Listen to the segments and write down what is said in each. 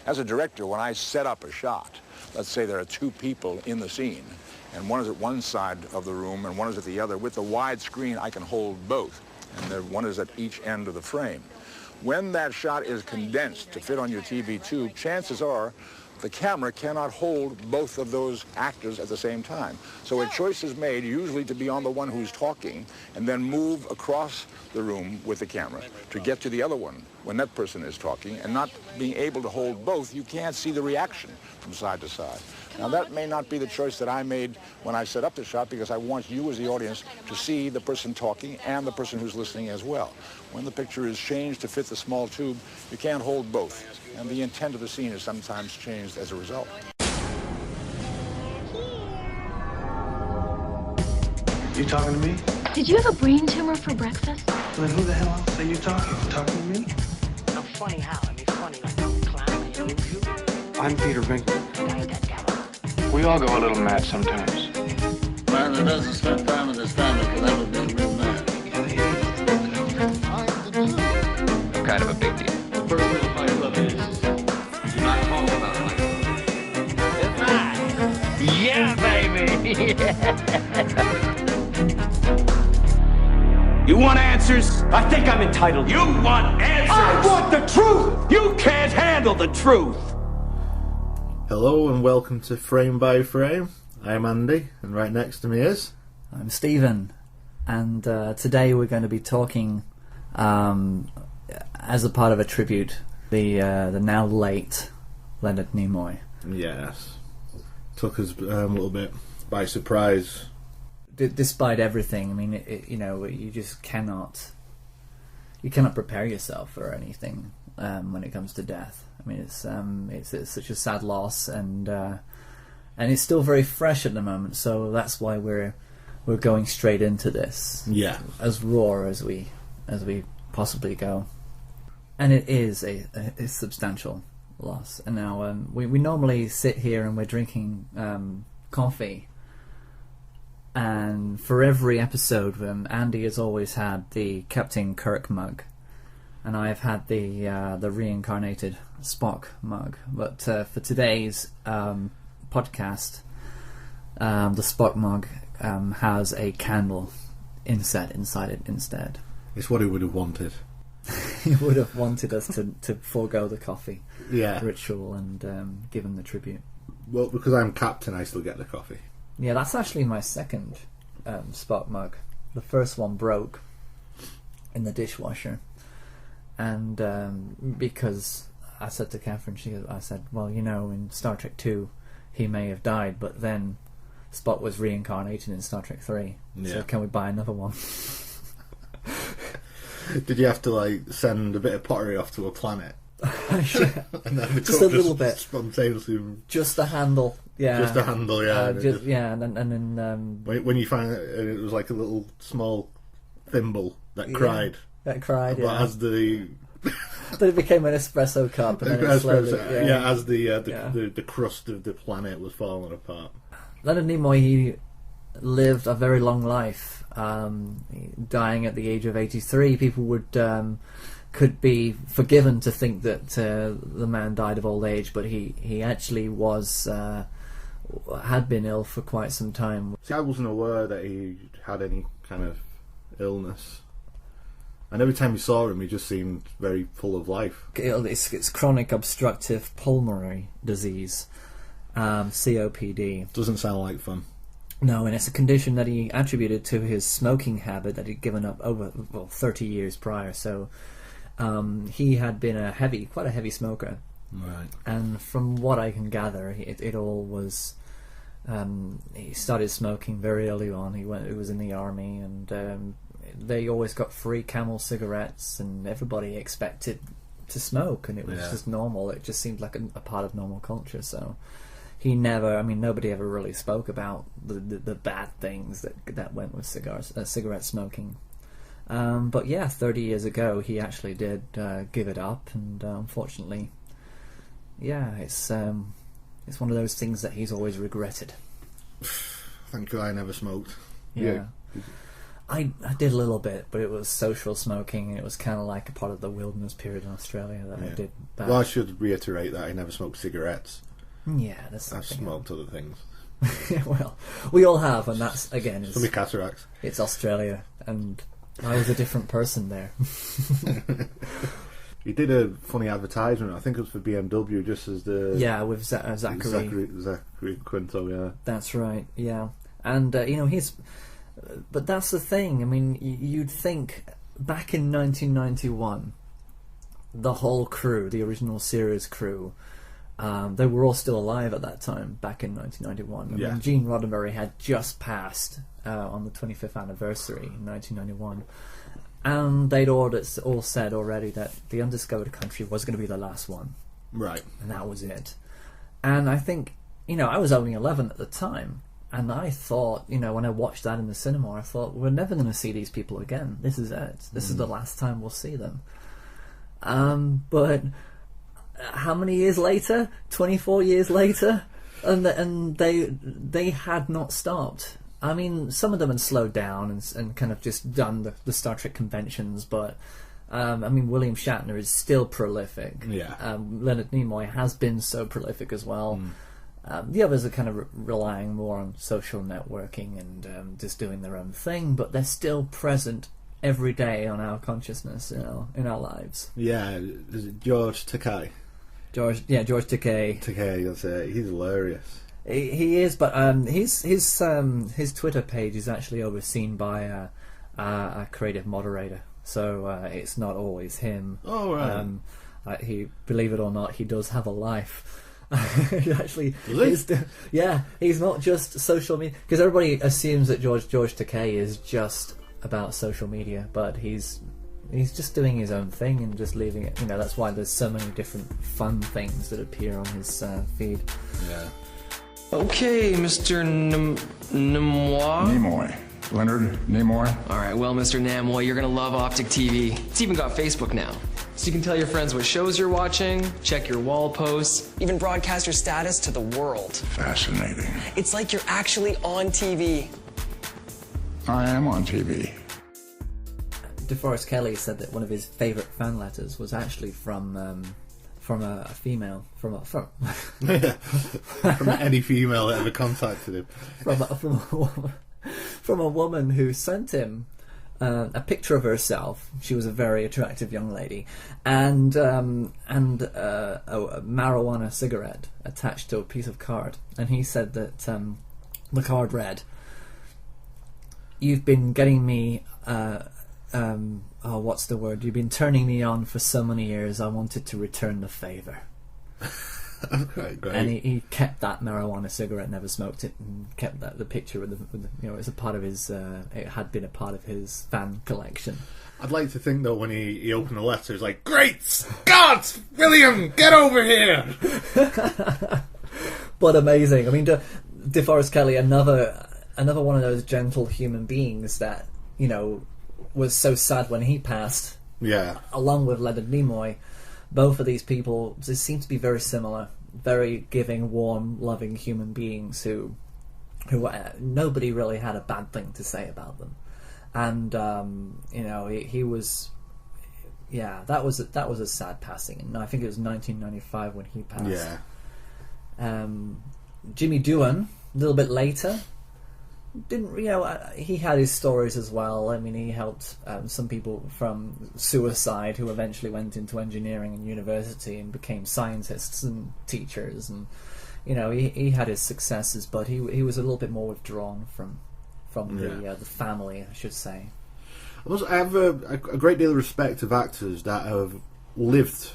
As a director, when I set up a shot, let's say there are two people in the scene, and one is at one side of the room and one is at the other. With the wide screen, I can hold both, and one is at each end of the frame. When that shot is condensed to fit on your TV tube, chances are the camera cannot hold both of those actors at the same time. So a choice is made usually to be on the one who's talking and then move across the room with the camera to get to the other one when that person is talking, and not being able to hold both, you can't see the reaction from side to side. Now that may not be the choice that I made when I set up the shot, because I want you as the audience to see the person talking and the person who's listening as well. When the picture is changed to fit the small tube, you can't hold both, and the intent of the scene is sometimes changed as a result. You talking to me? Did you have a brain tumor for breakfast? Then who the hell else are you talking? You talking to me? I'm funny how? I mean, funny like I'm a clown. I'm Peter Venkman. We all go a little mad sometimes. Man that doesn't spend time with his family can never be real mad. I'm kind of a big deal. The first rule of Fight Club is do not talk about Fight Club. Yeah, baby! You want answers? I think I'm entitled. You want answers? I want the truth! You can't handle the truth! Hello and welcome to Frame by Frame. I'm Andy, and right next to me is... I'm Stephen, and today we're going to be talking, as a part of a tribute, the now late Leonard Nimoy. Yes. Took us a little bit by surprise. Despite everything, I mean, you just cannot prepare yourself for anything when it comes to death. I mean, it's such a sad loss, and it's still very fresh at the moment. So that's why we're going straight into this, yeah, as raw as we possibly go. And it is a substantial loss. And now we normally sit here and we're drinking coffee. And for every episode, Andy has always had the Captain Kirk mug, and I have had the reincarnated Spock mug. But for today's podcast, the Spock mug has a candle inside it instead. It's what he would have wanted. He would have wanted us to forego the coffee ritual and give him the tribute. Well, because I'm captain, I still get the coffee. Yeah, that's actually my second Spock mug. The first one broke in the dishwasher, and because I said to Catherine, I said, well, in Star Trek 2 he may have died, but then Spock was reincarnated in Star Trek 3. Yeah. So can we buy another one? Did you have to send a bit of pottery off to a planet? Yeah. And then the just a little bit, spontaneously. Just a handle, yeah. Just a handle, yeah. And then when you find it was like a little small thimble that cried. That cried, but yeah. as the then it became an espresso cup, and then it slowly, as the crust of the planet was falling apart. Leonard Nimoy, he lived a very long life, dying at the age of 83. People could be forgiven to think that the man died of old age, but he actually had been ill for quite some time. See, I wasn't aware that he had any kind of illness, and every time you saw him, he just seemed very full of life. It's chronic obstructive pulmonary disease, COPD. Doesn't sound like fun. No, and it's a condition that he attributed to his smoking habit that he'd given up over 30 years prior. So he had been quite a heavy smoker, right? And from what I can gather, it all was. He started smoking very early on. He was in the army, and they always got free Camel cigarettes, and everybody expected to smoke, and it was just normal. It just seemed like a part of normal culture. So he never. I mean, nobody ever really spoke about the bad things that went with cigarette smoking. But yeah, 30 years ago, he actually did give it up, and unfortunately, it's one of those things that he's always regretted. Thank God I never smoked. Yeah. I did a little bit, but it was social smoking, and it was kind of like a part of the wilderness period in Australia that I did that. Well, I should reiterate that I never smoked cigarettes. Yeah, that's I've something. smoked other things. Well, we all have, and that's, again, For me, cataracts. it's Australia, and I was a different person there. He did a funny advertisement, I think it was for BMW, just as the... Yeah, with Zachary. Zachary Quinto, yeah. That's right, yeah. And, he's... But that's the thing, I mean, you'd think, back in 1991, the whole crew, the original series crew, they were all still alive at that time, back in 1991. I mean, Gene Roddenberry had just passed on the 25th anniversary in 1991. And they'd all said already that The Undiscovered Country was going to be the last one. Right. And that was it. And I think, I was only 11 at the time. And I thought, when I watched that in the cinema, I thought, we're never going to see these people again. This is it. This is the last time we'll see them. But how many years later? 24 years later? And they had not stopped. I mean, some of them had slowed down and kind of just done the Star Trek conventions, but William Shatner is still prolific. Yeah. Leonard Nimoy has been so prolific as well. The others are kind of relying more on social networking and just doing their own thing, but they're still present every day on our consciousness, in our lives. Yeah, is it George Takei? George Takei. Takei, that's it. He's hilarious. He is, but his Twitter page is actually overseen by a creative moderator, so it's not always him. Oh, right. He, believe it or not, he does have a life. He actually, he's not just social media, because everybody assumes that George Takei is just about social media, but he's just doing his own thing and just leaving it. That's why there's so many different fun things that appear on his feed. Yeah. Okay, Mr. Nimoy. Nimoy. Leonard Nimoy. Alright, well, Mr. Nimoy, you're gonna love Optic TV. It's even got Facebook now. So you can tell your friends what shows you're watching, check your wall posts, even broadcast your status to the world. Fascinating. It's like you're actually on TV. I am on TV. DeForest Kelley said that one of his favourite fan letters was actually from a female, from any female that ever contacted him. From a woman who sent him a picture of herself. She was a very attractive young lady, and a marijuana cigarette attached to a piece of card. And he said that the card read, "You've been getting me. What's the word? You've been turning me on for so many years. I wanted to return the favour." Great. And he kept that marijuana cigarette, never smoked it, and kept the picture with the it's a part of his. It had been a part of his fan collection. I'd like to think though when he opened the letter, he's like, "Great Scott, William, get over here!" But amazing. I mean, DeForest Kelley, another one of those gentle human beings that was so sad when he passed. Yeah. Along with Leonard Nimoy, both of these people just seem to be very similar, very giving, warm, loving human beings who nobody really had a bad thing to say about them. And he was, that was a sad passing, and I think it was 1995 when he passed. Yeah. Jimmy Doohan, a little bit later. Didn't he had his stories as well. I mean, he helped some people from suicide who eventually went into engineering and university and became scientists and teachers, and he had his successes, but he was a little bit more withdrawn from the family, I should say. I have a great deal of respect of actors that have lived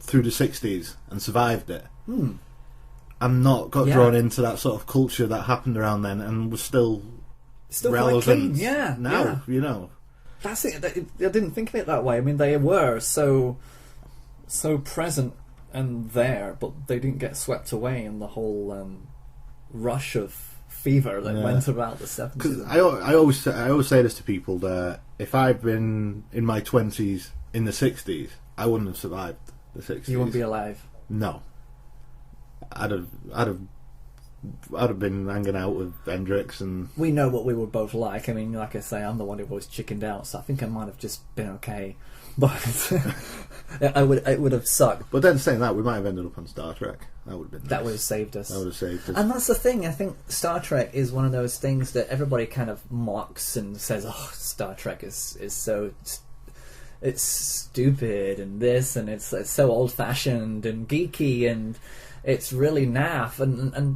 through the 60s and survived it. And not got drawn into that sort of culture that happened around then, and was still relevant. Now. That's it. I didn't think of it that way. I mean, they were so present and there, but they didn't get swept away in the whole rush of fever that went about the 70s. Because I always say this to people, that if I'd been in my 20s in the 60s, I wouldn't have survived the 60s. You wouldn't be alive. No. I'd have I'd have been hanging out with Hendrix and... We know what we were both like. I mean, like I say, I'm the one who always chickened out, so I think I might have just been okay. But it would have sucked. But then saying that, we might have ended up on Star Trek. That would have been nice. That would have saved us. That would have saved us. And that's the thing, I think Star Trek is one of those things that everybody kind of mocks and says, oh, Star Trek is so... It's stupid and this, and it's so old-fashioned and geeky, and it's really naff,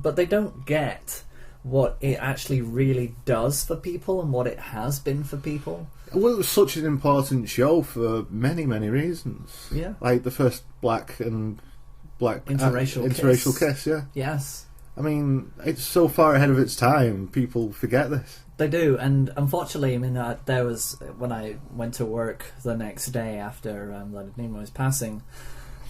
but they don't get what it actually really does for people and what it has been for people. Well, it was such an important show for many, many reasons. Yeah. Like the first black interracial kiss, yeah. Yes. I mean, it's so far ahead of its time, people forget this. They do, and unfortunately, I mean, there was, when I went to work the next day after Leonard Nimoy's passing,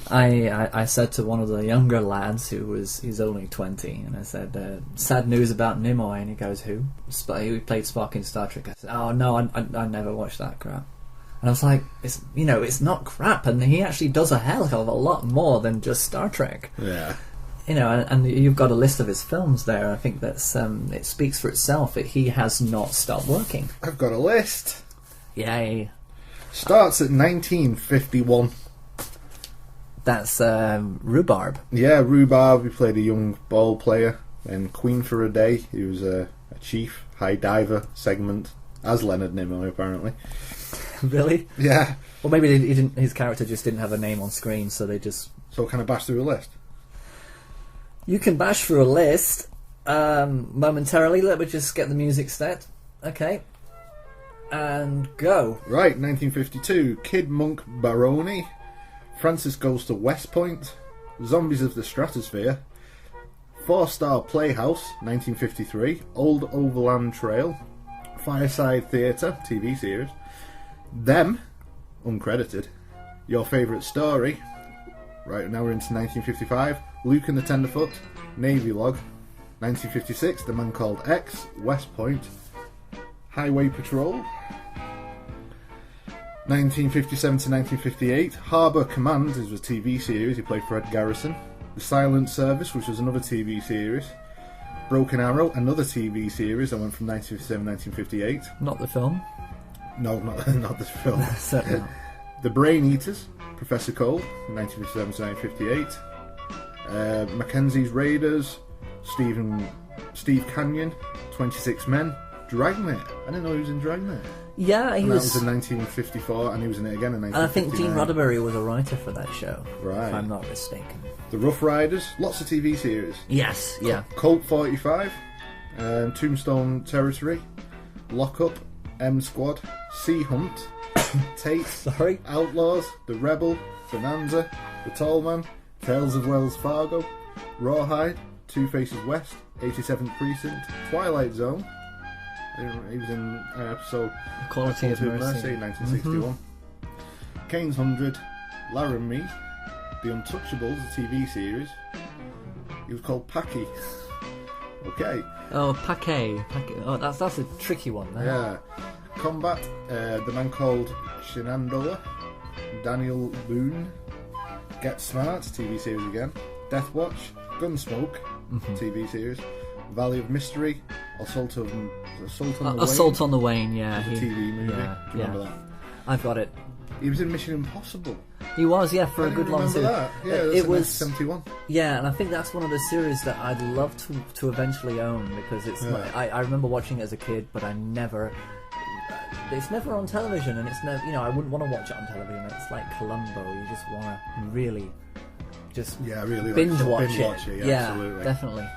I said to one of the younger lads, he's only 20, and I said, sad news about Nimoy, and he goes, who? He played Spock in Star Trek. I said, oh no, I never watched that crap. And I was like, it's not crap, and he actually does a hell of a lot more than just Star Trek. Yeah. And you've got a list of his films there. I think that's it speaks for itself. He has not stopped working. I've got a list. Yay. Starts at 1951. That's Rhubarb. Yeah, Rhubarb. He played a young ball player in Queen for a Day. He was a chief high diver segment as Leonard Nimoy, apparently. Really? Yeah. Well, maybe he didn't. His character just didn't have a name on screen, so they just... So can I bash through a list? You can bash through a list momentarily. Let me just get the music set. Okay. And go. Right, 1952. Kid Monk Baroni. Francis Goes to West Point. Zombies of the Stratosphere. 4-Star Playhouse, 1953. Old Overland Trail. Fireside Theatre, TV series. Them, uncredited. Your Favourite Story. Right, now we're into 1955. Luke and the Tenderfoot, Navy Log. 1956, The Man Called X, West Point. Highway Patrol. 1957 to 1958, Harbour Command is a TV series. He played Fred Garrison. The Silent Service, which was another TV series. Broken Arrow, another TV series that went from 1957 to 1958. Not the film. No, not the film. Certainly not. The Brain Eaters, Professor Cole, 1957 to 1958. Mackenzie's Raiders, Steve Canyon, 26 Men, Dragnet. I didn't know he was in Dragnet. Yeah, That was in 1954, and he was in it again in 1959. And I think Gene Roddenberry was a writer for that show, right, if I'm not mistaken. The Rough Riders, lots of TV series. Yes, yeah. Colt 45, Tombstone Territory, Lock Up, M Squad, Sea Hunt, Tate, Sorry? Outlaws, The Rebel, Bonanza, The Tall Man, Tales of Wells Fargo, Rawhide, Two Faces West, 87th Precinct, Twilight Zone. He was in an episode Quality of Mercy, 1961. Kane's 100, Lara and Me, The Untouchables, a TV series. He was called Packy. Okay. Oh, Paquet. Oh, that's a tricky one. There. Yeah. Combat, The Man Called Shenandoah, Daniel Boone, Get Smart, TV series again. Death Watch, Gunsmoke, TV series. Valley of Mystery, Assault on the Wane, yeah. TV movie. Yeah, Do you remember that? I've got it. He was in Mission Impossible. He was, yeah, for a good long time. That. Yeah, it was 71. Yeah, and I think that's one of the series that I'd love to eventually own, because it's I remember watching it as a kid, but it's never on television, and it's never, I wouldn't want to watch it on television. It's like Columbo. You just want to really binge watch it. Yeah, absolutely. Definitely.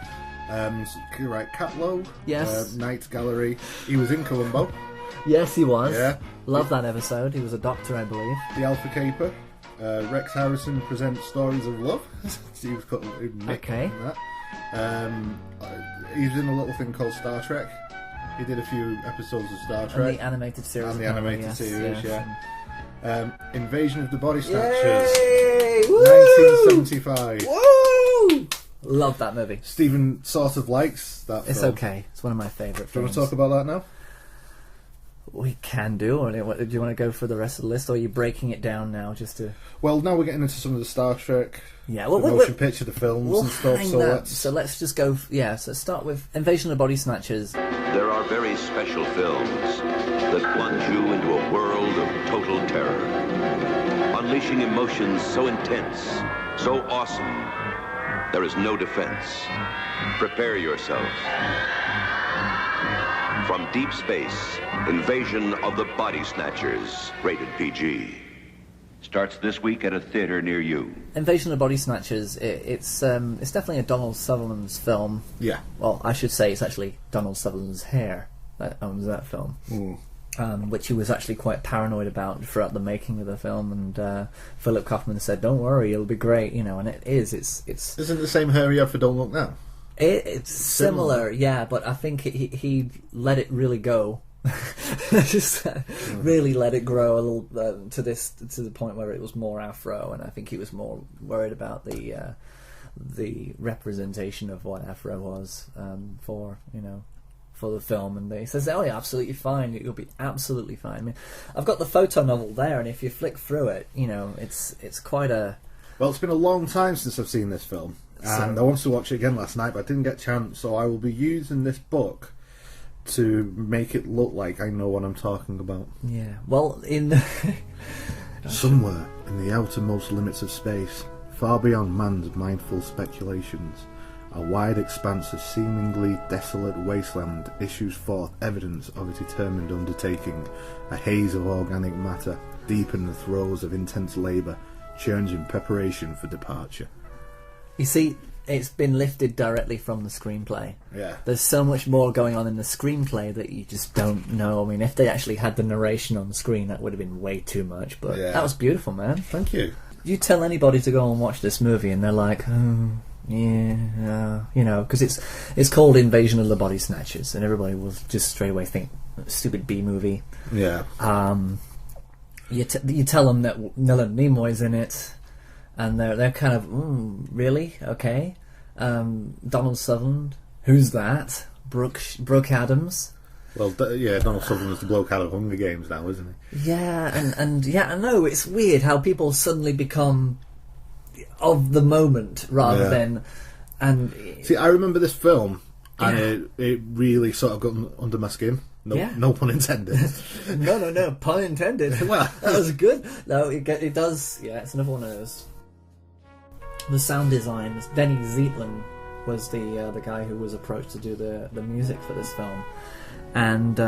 Right, Catlow. Yes. Night Gallery. He was in Columbo. Yes, he was. Yeah. Love that episode. He was a doctor, I believe. The Alpha Caper. Rex Harrison presents Stories of Love. He was called Nick. Okay. In that. He was in a little thing called Star Trek. He did a few episodes of Star Trek. And the animated series. And the animated series, yes. Yeah. Invasion of the Body Snatchers. Yay! 1975. Woo! Love that movie. Stephen sort of likes that film. It's okay. It's one of my favourite films. Do you want to talk about that now? We can do. Or do you want to go for the rest of the list, or are you breaking it down now just to... Well, now we're getting into some of the Star Trek Yeah, the motion picture, the films and stuff. So let's just go. So start with Invasion of the Body Snatchers. There are very special films that plunge you into a world of total terror, unleashing emotions so intense, so awesome, there is no defense. Prepare yourself. From deep space, Invasion of the Body Snatchers, rated PG. Starts this week at a theater near you. Invasion of the Body Snatchers. It's definitely a Donald Sutherland's film. Yeah. Well, I should say it's actually Donald Sutherland's hair that owns that film. Which he was actually quite paranoid about throughout the making of the film, and Philip Kaufman said, "Don't worry, it'll be great," and it is. It's isn't the same hair he had for Don't Look Now? It's similar, yeah, but I think he let it really go. Just really let it grow a little to the point where it was more afro, and I think he was more worried about the representation of what afro was for the film. And he says, "Oh yeah, absolutely fine. You'll be absolutely fine." I mean, I've got the photo novel there, and if you flick through it, it's quite a. Well, it's been a long time since I've seen this film, and I wanted to watch it again last night, but I didn't get a chance. So I will be using this book to make it look like I know what I'm talking about. Yeah. Well, in somewhere in the outermost limits of space, far beyond man's mindful speculations, a wide expanse of seemingly desolate wasteland issues forth evidence of a determined undertaking, a haze of organic matter, deep in the throes of intense labour, churns in preparation for departure. You see, it's been lifted directly from the screenplay. Yeah. There's so much more going on in the screenplay that you just don't know. I mean, if they actually had the narration on the screen, that would have been way too much, but that was beautiful, man. Thank you. You tell anybody to go and watch this movie and they're like, because it's called Invasion of the Body Snatchers, and everybody will just straight away think stupid B movie. Yeah. You tell them that Leonard Nimoy's in it, and they're kind of really okay. Donald Sutherland, who's that? Brooke Adams. Well, Donald Sutherland's the bloke out of Hunger Games now, isn't he? Yeah, and I know it's weird how people suddenly become of the moment rather than. And see, I remember this film, and it really sort of got under my skin. No pun intended. no pun intended. Well, that was good. No, it does. Yeah, it's another one of those. The sound design. Denny Zeitlin was the guy who was approached to do the music for this film, and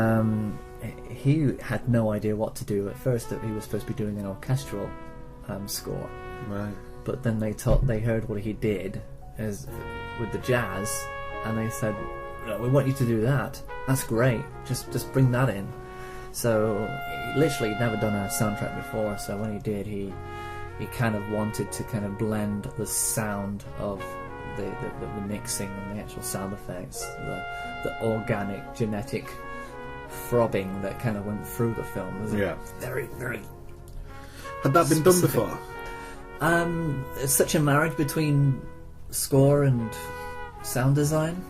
he had no idea what to do at first. That he was supposed to be doing an orchestral score, right? But then they heard what he did with the jazz, and they said, "We want you to do that. That's great. Just bring that in." So he literally never done a soundtrack before. So when he did, he kind of wanted to kind of blend the sound of the mixing and the actual sound effects, the organic genetic throbbing that kind of went through the film. It was very, very. Had that been done before? It's such a marriage between score and sound design.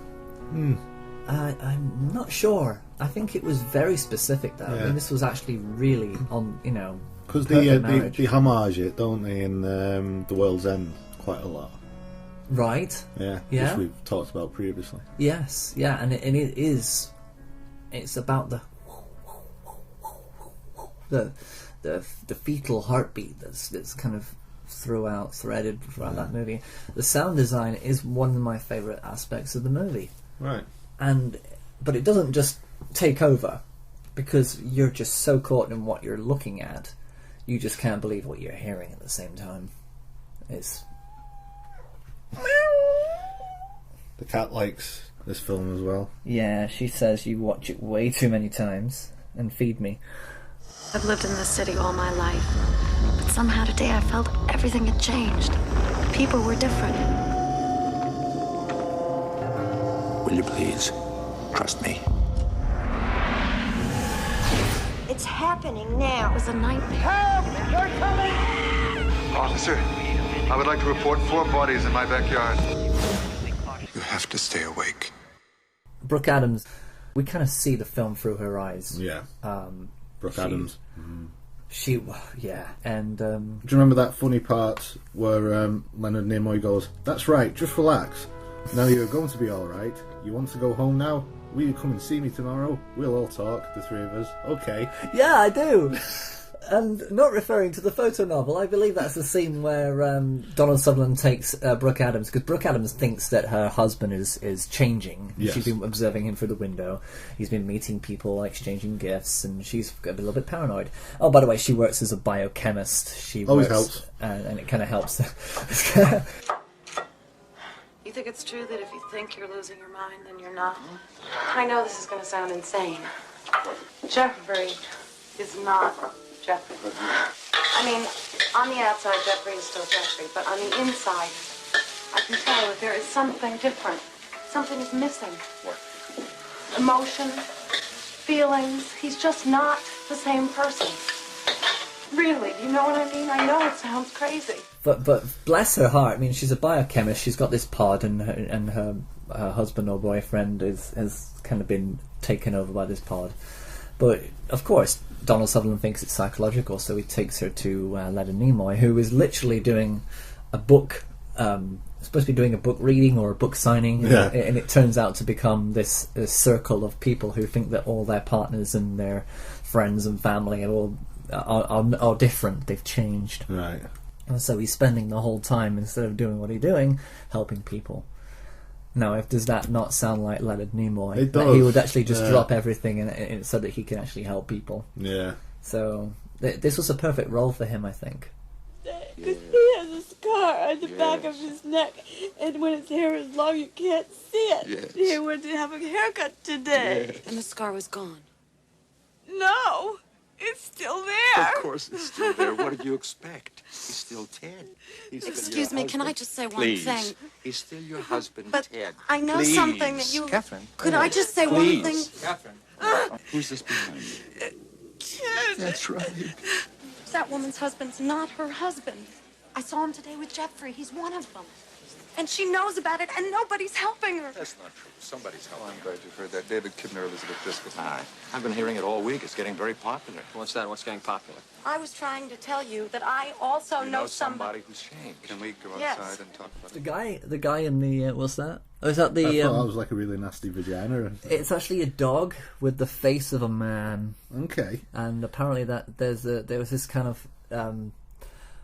I'm not sure. I think it was very specific though. I mean, this was actually really on, because they homage it, don't they, in The World's End quite a lot. Right. Yeah. Which we've talked about previously. Yes. Yeah, and it is. It's about the fetal heartbeat that's kind of threaded throughout that movie. The sound design is one of my favourite aspects of the movie. Right. But it doesn't just take over, because you're just so caught in what you're looking at, you just can't believe what you're hearing at the same time. It's... The cat likes this film as well. Yeah, she says you watch it way too many times and feed me. I've lived in this city all my life, but somehow today I felt everything had changed. People were different. Will you please trust me? It's happening now. It was a nightmare. Help! They're coming! Officer, I would like to report 4 bodies in my backyard. You have to stay awake. Brooke Adams, we kind of see the film through her eyes. Yeah. Brooke Adams. And do you remember that funny part where Leonard Nimoy goes, "That's right, just relax. Now you're going to be all right. You want to go home now? Will you come and see me tomorrow? We'll all talk, the three of us. Okay." Yeah, I do. And not referring to the photo novel, I believe that's the scene where Donald Sutherland takes Brooke Adams, because Brooke Adams thinks that her husband is changing. Yes. She's been observing him through the window. He's been meeting people, exchanging gifts, and she's a little bit paranoid. Oh, by the way, she works as a biochemist. She Always works, helps. And it kind of helps. You think it's true that if you think you're losing your mind, then you're not? I know this is going to sound insane. Jeffrey is not Jeffrey. I mean, on the outside, Jeffrey is still Jeffrey, but on the inside, I can tell that there is something different. Something is missing. What? Emotion, feelings. He's just not the same person. Really, do you know what I mean? I know it sounds crazy. But bless her heart. I mean, she's a biochemist. She's got this pod, and her husband or boyfriend has kind of been taken over by this pod. But of course, Donald Sutherland thinks it's psychological, so he takes her to Leonard Nimoy, who is literally doing a book. Supposed to be doing a book reading or a book signing, and it turns out to become this circle of people who think that all their partners and their friends and family are different. They've changed. Right. And so he's spending the whole time, instead of doing what he's doing, helping people. Now, does that not sound like Leonard Nimoy? It does. That he would actually just drop everything and so that he can actually help people. Yeah. So this was a perfect role for him, I think. Because he has a scar on the back of his neck, and when his hair is long, you can't see it. Yes. He went to have a haircut today. Yes. And the scar was gone. No, it's still there. Of course it's still there. What did you expect? He's still Ted. He's still Excuse your me, can I husband. just say one Please. thing? He's still your husband, But Ted. I know Please. something that you... Catherine. Could I just say Please. one thing? Catherine. Who's this behind you? Ted. That's right. That woman's husband's not her husband. I saw him today with Jeffrey. He's one of them. And she knows about it, and nobody's helping her. That's not true. Somebody's Oh, helping. I'm glad you've heard that. David Kibner, Elizabeth Driscoll. Hi. I've been hearing it all week. It's getting very popular. What's that? What's getting popular? I was trying to tell you that I also You know know somebody who's changed. Can we go Yes. outside and talk about it? The guy in the what's that? Oh, is that the? I thought that was like a really nasty vagina. It's actually a dog with the face of a man. Okay. And apparently that there was this kind of.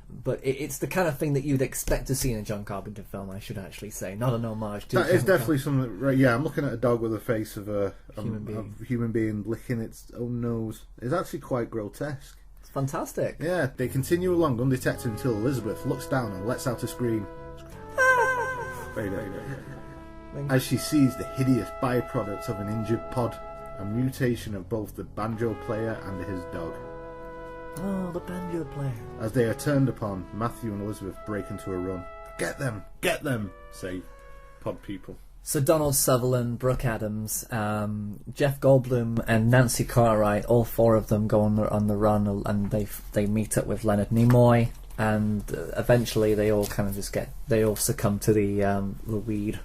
But it's the kind of thing that you'd expect to see in a John Carpenter film, I should actually say. Not an homage to... That is definitely something... Right, yeah, I'm looking at a dog with the face of a human being licking its own nose. It's actually quite grotesque. It's fantastic. Yeah, they continue along undetected until Elizabeth looks down and lets out a scream. Very good. As she sees the hideous byproduct of an injured pod, a mutation of both the banjo player and his dog. Oh, the banjo player. As they are turned upon, Matthew and Elizabeth break into a run. Get them! Get them! Say pod people. So Donald Sutherland, Brooke Adams, Jeff Goldblum and Nancy Cartwright, all four of them go on the run, and they meet up with Leonard Nimoy, and eventually they all kind of they all succumb to the weed.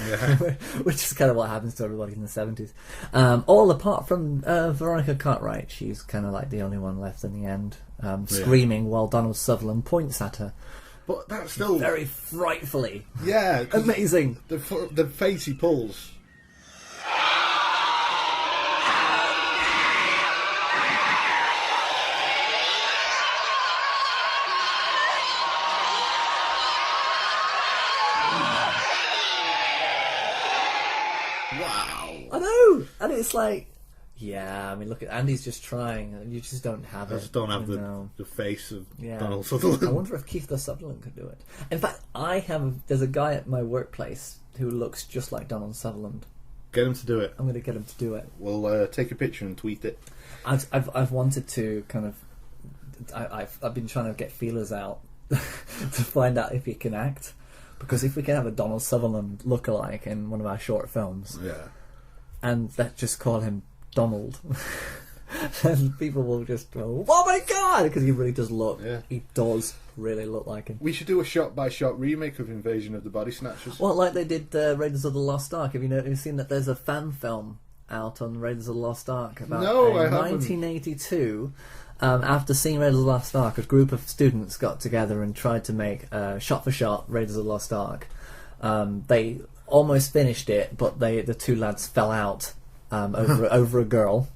Yeah. Which is kind of what happens to everybody in the 70s. All apart from Veronica Cartwright. She's kind of like the only one left in the end, screaming while Donald Sutherland points at her. But that's still... very frightfully. Yeah. Amazing. The face he pulls... Wow. I know! And it's like... Yeah, I mean, look at Andy's just trying, and you just don't have it. I just don't have the face of Donald Sutherland. I wonder if Keith Sutherland could do it. In fact, there's a guy at my workplace who looks just like Donald Sutherland. Get him to do it. I'm going to get him to do it. We'll take a picture and tweet it. I've wanted to kind of... I've been trying to get feelers out to find out if he can act. Because if we can have a Donald Sutherland lookalike in one of our short films... Yeah. And just call him Donald. And people will just go, oh my god! Because he really does look. Yeah. He does really look like him. We should do a shot-by-shot remake of Invasion of the Body Snatchers. Well, like they did Raiders of the Lost Ark. Have you seen that there's a fan film out on Raiders of the Lost Ark about I haven't. 1982 after seeing Raiders of the Lost Ark, a group of students got together and tried to make shot-for-shot Raiders of the Lost Ark. They almost finished it, but the two lads fell out over a girl.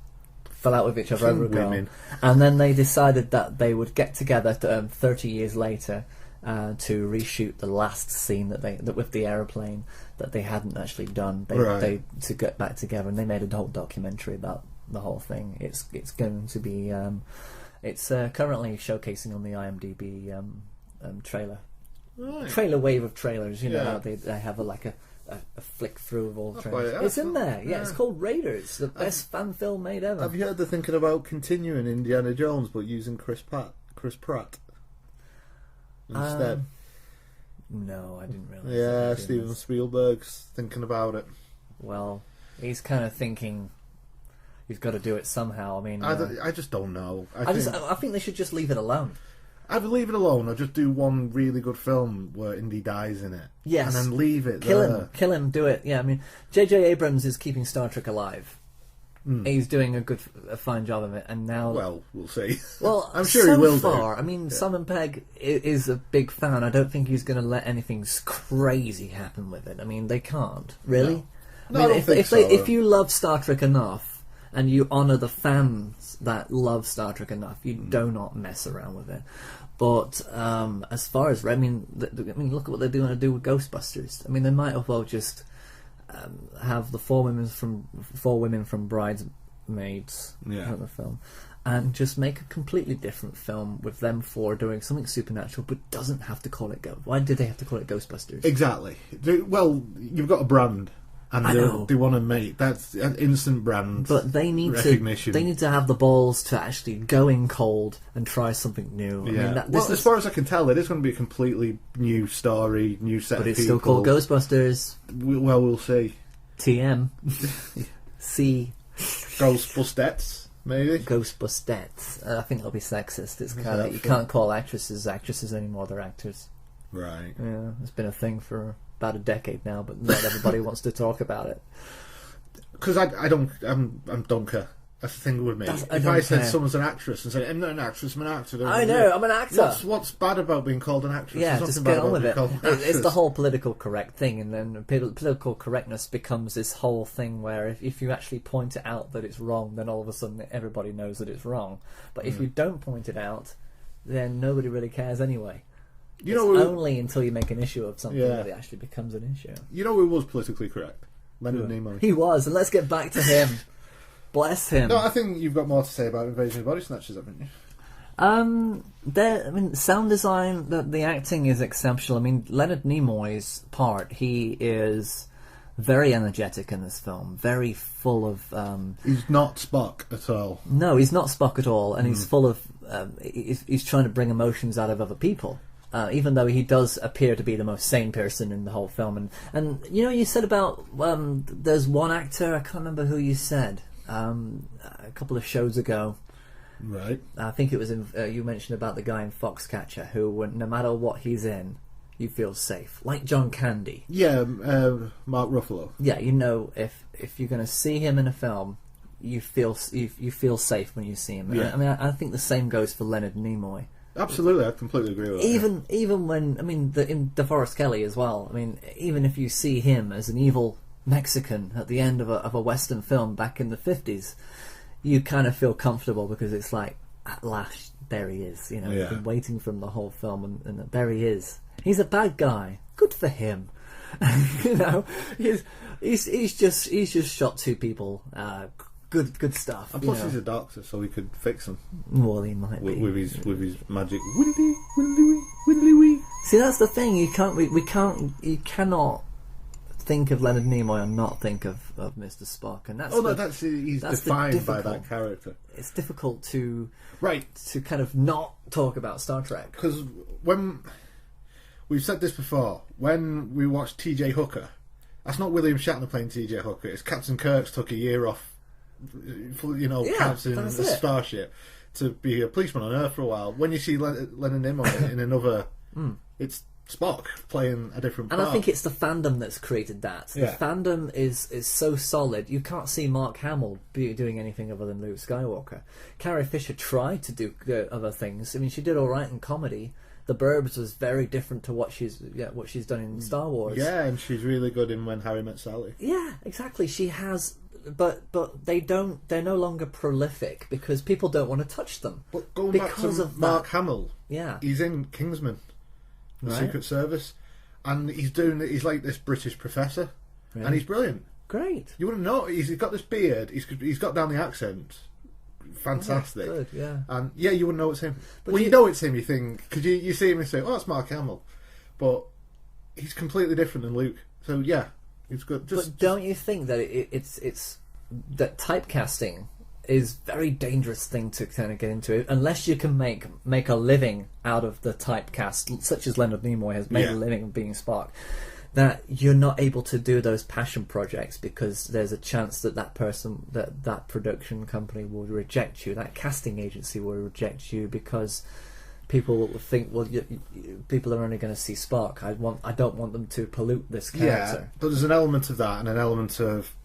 Fell out with each other over a girl. Women. And then they decided that they would get together 30 years later to reshoot the last scene that with the aeroplane that they hadn't actually done. They to get back together, and they made a whole documentary about the whole thing. It's going to be it's currently showcasing on the IMDb trailer. Right. Trailer wave of trailers. You know Yeah. how they have a flick through of all That's trailers. quite- It's in there. Yeah, yeah. it's called Raiders, the best fan film made ever. Have you heard they're thinking about continuing Indiana Jones but using Chris Pratt instead? No, I didn't realise. Yeah, Steven Spielberg's thinking about it. Well, he's kind of thinking he's got to do it somehow. I mean, I just don't know. I think they should just leave it alone. I'd leave it alone, or just do one really good film where Indy dies in it. Yes. And then leave it Kill there. him. Kill him, do it. Yeah, I mean, J.J. Abrams is keeping Star Trek alive. He's doing a fine job of it, and now... Well, we'll see. Well, I'm sure so he will far, do. I mean, Simon Pegg is a big fan. I don't think he's going to let anything crazy happen with it. I mean, they can't. Really? No, I I mean, don't think so. if you love Star Trek enough, and you honour the fans that love Star Trek enough, you do not mess around with it. But as far as look at what they're going to do with Ghostbusters. I mean, they might as well just have the four women from Bridesmaids in the film, and just make a completely different film with them four doing something supernatural, but doesn't have to call it Why did they have to call it Ghostbusters? Exactly. Well, you've got a brand, and they want to make that's an instant brand. But they need recognition. They need to have the balls to actually go in cold and try something new. Yeah. I mean, As far as I can tell, it is going to be a completely new story, new set of people. But it's still called Ghostbusters. Well, we'll see. TM. C. Ghostbusters, maybe. Ghostbusters. I think that'll be sexist. It's kind of you true? can't call actresses anymore. They're actors. Right. Yeah, it's been a thing for about a decade now, but not everybody wants to talk about it. Because I'm Dunker. That's the thing with me. If I said someone's an actress and said, I'm not an actress, I'm an actor. I know, I'm an actor. What's bad about being called an actress? Yeah, There's just nothing get bad on with about it. being called an It's the actress. whole political correct thing, and then political correctness becomes this whole thing where if you actually point it out that it's wrong, then all of a sudden everybody knows that it's wrong. But if you don't point it out, then nobody really cares anyway. It's only until you make an issue of something that it actually becomes an issue. You know who was politically correct? Leonard Nimoy. He was, and let's get back to him. Bless him. No, I think you've got more to say about Invasion of Body Snatchers, haven't you? I mean, sound design, the acting is exceptional. I mean, Leonard Nimoy's part, he is very energetic in this film, very full of... He's not Spock at all. No, he's not Spock at all, and he's full of... he's trying to bring emotions out of other people. Even though he does appear to be the most sane person in the whole film. And you know, you said about there's one actor, I can't remember who you said, a couple of shows ago. Right. I think it was you mentioned about the guy in Foxcatcher who, no matter what he's in, you feel safe. Like John Candy. Yeah, Mark Ruffalo. Yeah, you know, if you're going to see him in a film, you feel safe when you see him. Yeah. I mean, I think the same goes for Leonard Nimoy. Absolutely, I completely agree with that. Even when, I mean, in DeForest Kelly as well. I mean, even if you see him as an evil Mexican at the end of a Western film back in the 50s, you kind of feel comfortable because it's like, at last, there he is. You know, you've been waiting from the whole film, and there he is. He's a bad guy. Good for him. You know, he's just shot two people. Good stuff. And plus, he's a doctor, so he could fix them. Well, he might be with his magic. Widdly. See, that's the thing. You cannot think of Leonard Nimoy and not think of Mr. Spock, and that's he's defined by that character. It's difficult to kind of not talk about Star Trek, because when we've said this before, when we watched T.J. Hooker, that's not William Shatner playing T.J. Hooker. It's Captain Kirk took a year off, captain the starship to be a policeman on Earth for a while. When you see Leonard Nimoy in another, it's Spock playing a different part. And I think it's the fandom that's created that. The fandom is so solid. You can't see Mark Hamill doing anything other than Luke Skywalker. Carrie Fisher tried to do other things. I mean, she did all right in comedy. The Burbs was very different to what she's done in Star Wars. Yeah, and she's really good in When Harry Met Sally. Yeah, exactly. She has, but they're no longer prolific because people don't want to touch them. But going because back to Mark Hamill, yeah, he's in Kingsman, the Right. Secret Service, and he's like this British professor, and he's brilliant. Great. You wouldn't know. He's got this beard. He's got down the accent. Fantastic. Oh, good, yeah. And yeah, you wouldn't know it's him. But When you know it's him, you think, because you see him and say, "Oh, it's Mark Hamill," but he's completely different than Luke. So yeah, it's good. But don't you think that it's that typecasting is a very dangerous thing to kind of get into, unless you can make a living out of the typecast, such as Leonard Nimoy has made a living of being Spock, that you're not able to do those passion projects because there's a chance that that production company will reject you, that casting agency will reject you because people will think, well, people are only going to see Spock. I don't want them to pollute this character. Yeah, but there's an element of that and an element of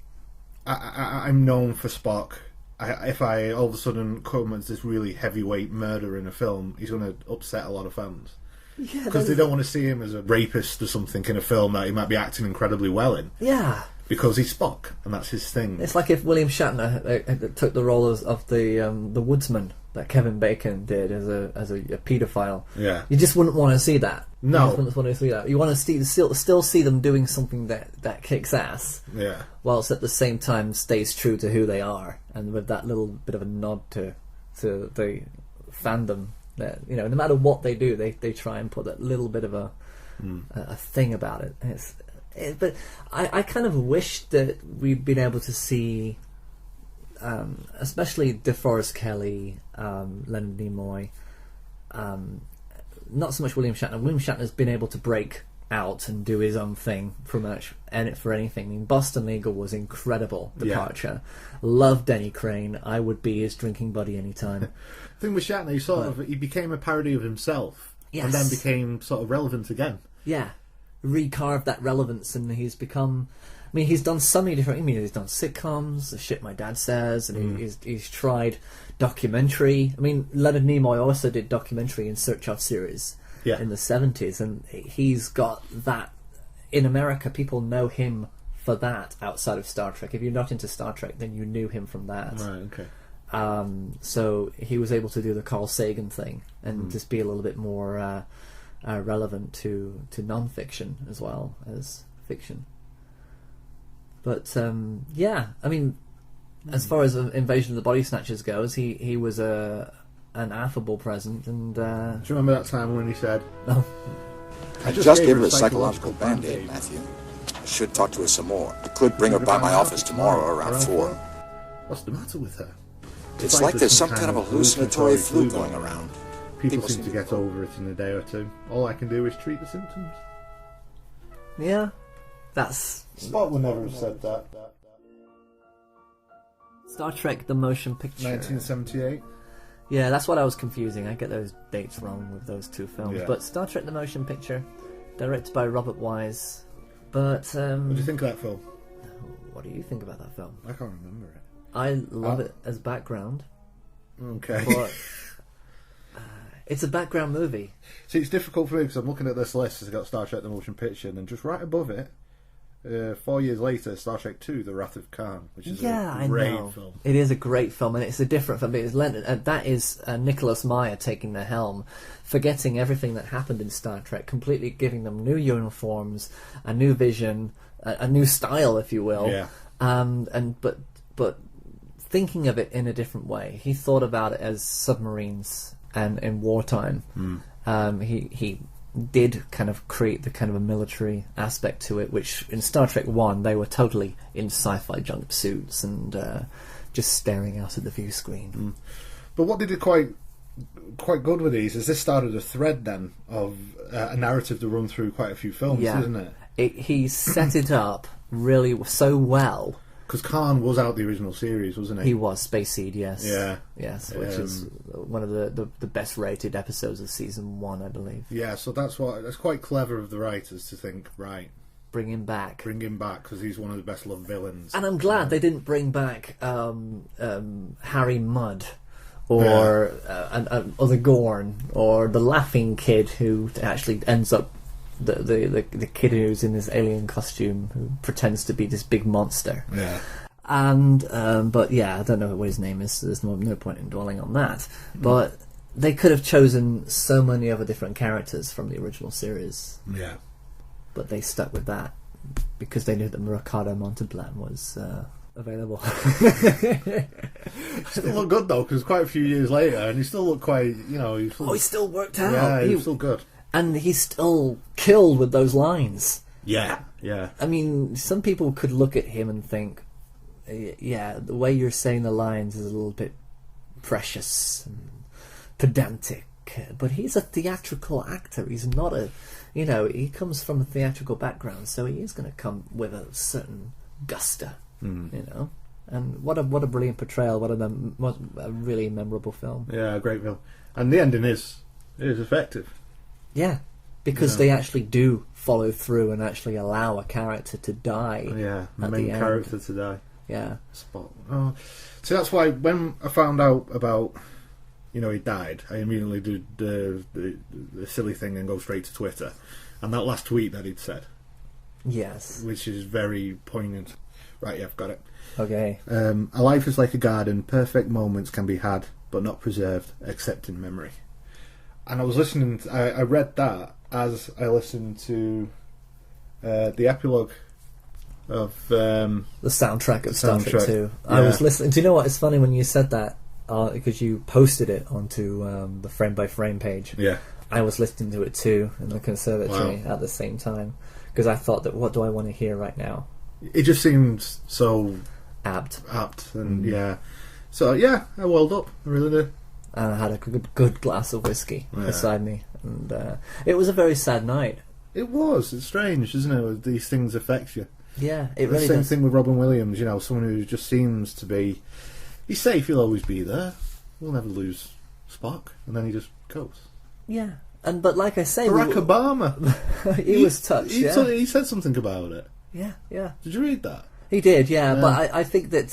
I'm known for Spock. If I all of a sudden come as this really heavyweight murderer in a film, he's going to upset a lot of fans. Yeah, because they don't want to see him as a rapist or something in a film that he might be acting incredibly well in. Yeah. Because he's Spock, and that's his thing. It's like if William Shatner took the role of the woodsman that Kevin Bacon did as a paedophile. Yeah. You just wouldn't want to see that. No. You just wouldn't want to see that. You want to still see them doing something that kicks ass. Yeah. Whilst at the same time stays true to who they are, and with that little bit of a nod to the fandom. That, you know, no matter what they do, they try and put that little bit of a thing about it. But I kind of wish that we'd been able to see, especially DeForest Kelley, Leonard Nimoy, not so much William Shatner. William Shatner's been able to break out and do his own thing pretty much for anything. I mean, Boston Legal was incredible departure. Love Denny Crane. I would be his drinking buddy anytime. The thing with Shatner, he became a parody of himself, and then became sort of relevant again. Yeah, recarved that relevance, and he's become. I mean, he's done so many different. I mean, he's done sitcoms, The Shit My Dad Says, and he's tried documentary. I mean, Leonard Nimoy also did documentary in Search Of series in the 70s, and he's got that. In America, people know him for that outside of Star Trek. If you're not into Star Trek, then you knew him from that. Right, okay. So he was able to do the Carl Sagan thing and just be a little bit more relevant to non-fiction as well as fiction. But yeah, I mean, as far as Invasion of the Body Snatchers goes, he was an affable present. And do you remember that time when he said, "No, I just gave her a psychological band-aid, Matthew. I should talk to her some more. I could bring her by my office tomorrow around 4. What's the matter with her? It's like there's some kind of hallucinatory flu going around. People seem to get over it in a day or two. All I can do is treat the symptoms. Yeah, that's... Spock would never have said that. Star Trek The Motion Picture. 1978. Yeah, that's what I was confusing. I get those dates wrong with those two films. Yeah. But Star Trek The Motion Picture, directed by Robert Wise. But what do you think of that film? What do you think about that film? I can't remember it. I love it as background. Okay. But it's a background movie. See, it's difficult for me because I'm looking at this list. It's got Star Trek The Motion Picture, and then just right above it, 4 years later, Star Trek II: The Wrath of Khan, which is a great film. It is a great film, and it's a different film. That is Nicholas Meyer taking the helm, forgetting everything that happened in Star Trek, completely giving them new uniforms, a new vision, a new style, if you will. Yeah. But thinking of it in a different way. He thought about it as submarines and in wartime. He did kind of create the kind of a military aspect to it, which in Star Trek 1 they were totally in sci-fi jumpsuits and just staring out at the view screen. But what they did quite good with these is this started a thread then of a narrative to run through quite a few films, isn't it? He set it up really so well. Because Khan was out the original series, wasn't he? He was Space Seed, yes. Yeah. Yes, which is one of the best rated episodes of season 1, I believe. Yeah, so that's quite clever of the writers to think, right, bring him back because he's one of the best loved villains. And I'm glad they didn't bring back Harry Mudd or the Gorn or the Laughing Kid, who actually ends up the kid who's in this alien costume who pretends to be this big monster. Yeah. And but yeah, I don't know what his name is, so there's no point in dwelling on that. But they could have chosen so many other different characters from the original series. Yeah. But they stuck with that because they knew that Ricardo Montalban was available. Still look good though, because quite a few years later, and he still looked quite, he still worked out. Yeah, he was still good. And he still killed with those lines. Yeah, yeah. I mean, some people could look at him and think, yeah, the way you're saying the lines is a little bit precious and pedantic. But he's a theatrical actor. He's not he comes from a theatrical background, so he is going to come with a certain gusto, And what a brilliant portrayal! What a really memorable film. Yeah, a great film. And the ending is effective. Yeah, because they actually do follow through and actually allow a character to die. Yeah, the main character to die. Yeah. Oh. So that's why when I found out about, he died, I immediately did the silly thing and go straight to Twitter. And that last tweet that he'd said. Yes. Which is very poignant. Right, yeah, I've got it. Okay. A life is like a garden. Perfect moments can be had, but not preserved, except in memory. And I was listening, I read that as I listened to the epilogue of... the soundtrack of Star Trek 2. Yeah. I was listening... Do you know what? It's funny when you said that, because you posted it onto the frame-by-frame page. Yeah. I was listening to it too in the conservatory at the same time, because I thought that, what do I want to hear right now? It just seems so... Apt, and yeah. So, yeah, I welled up. I really did. And I had a good glass of whiskey beside me, and it was a very sad night. It was. It's strange, isn't it? These things affect you. Yeah, it really does. The same thing with Robin Williams. Someone who just seems to be. He's safe. He'll always be there. We'll never lose Spock, and then he just goes. Yeah, but like I say, Barack Obama. he was touched. He said something about it. Yeah, yeah. Did you read that? He did. Yeah, but I think that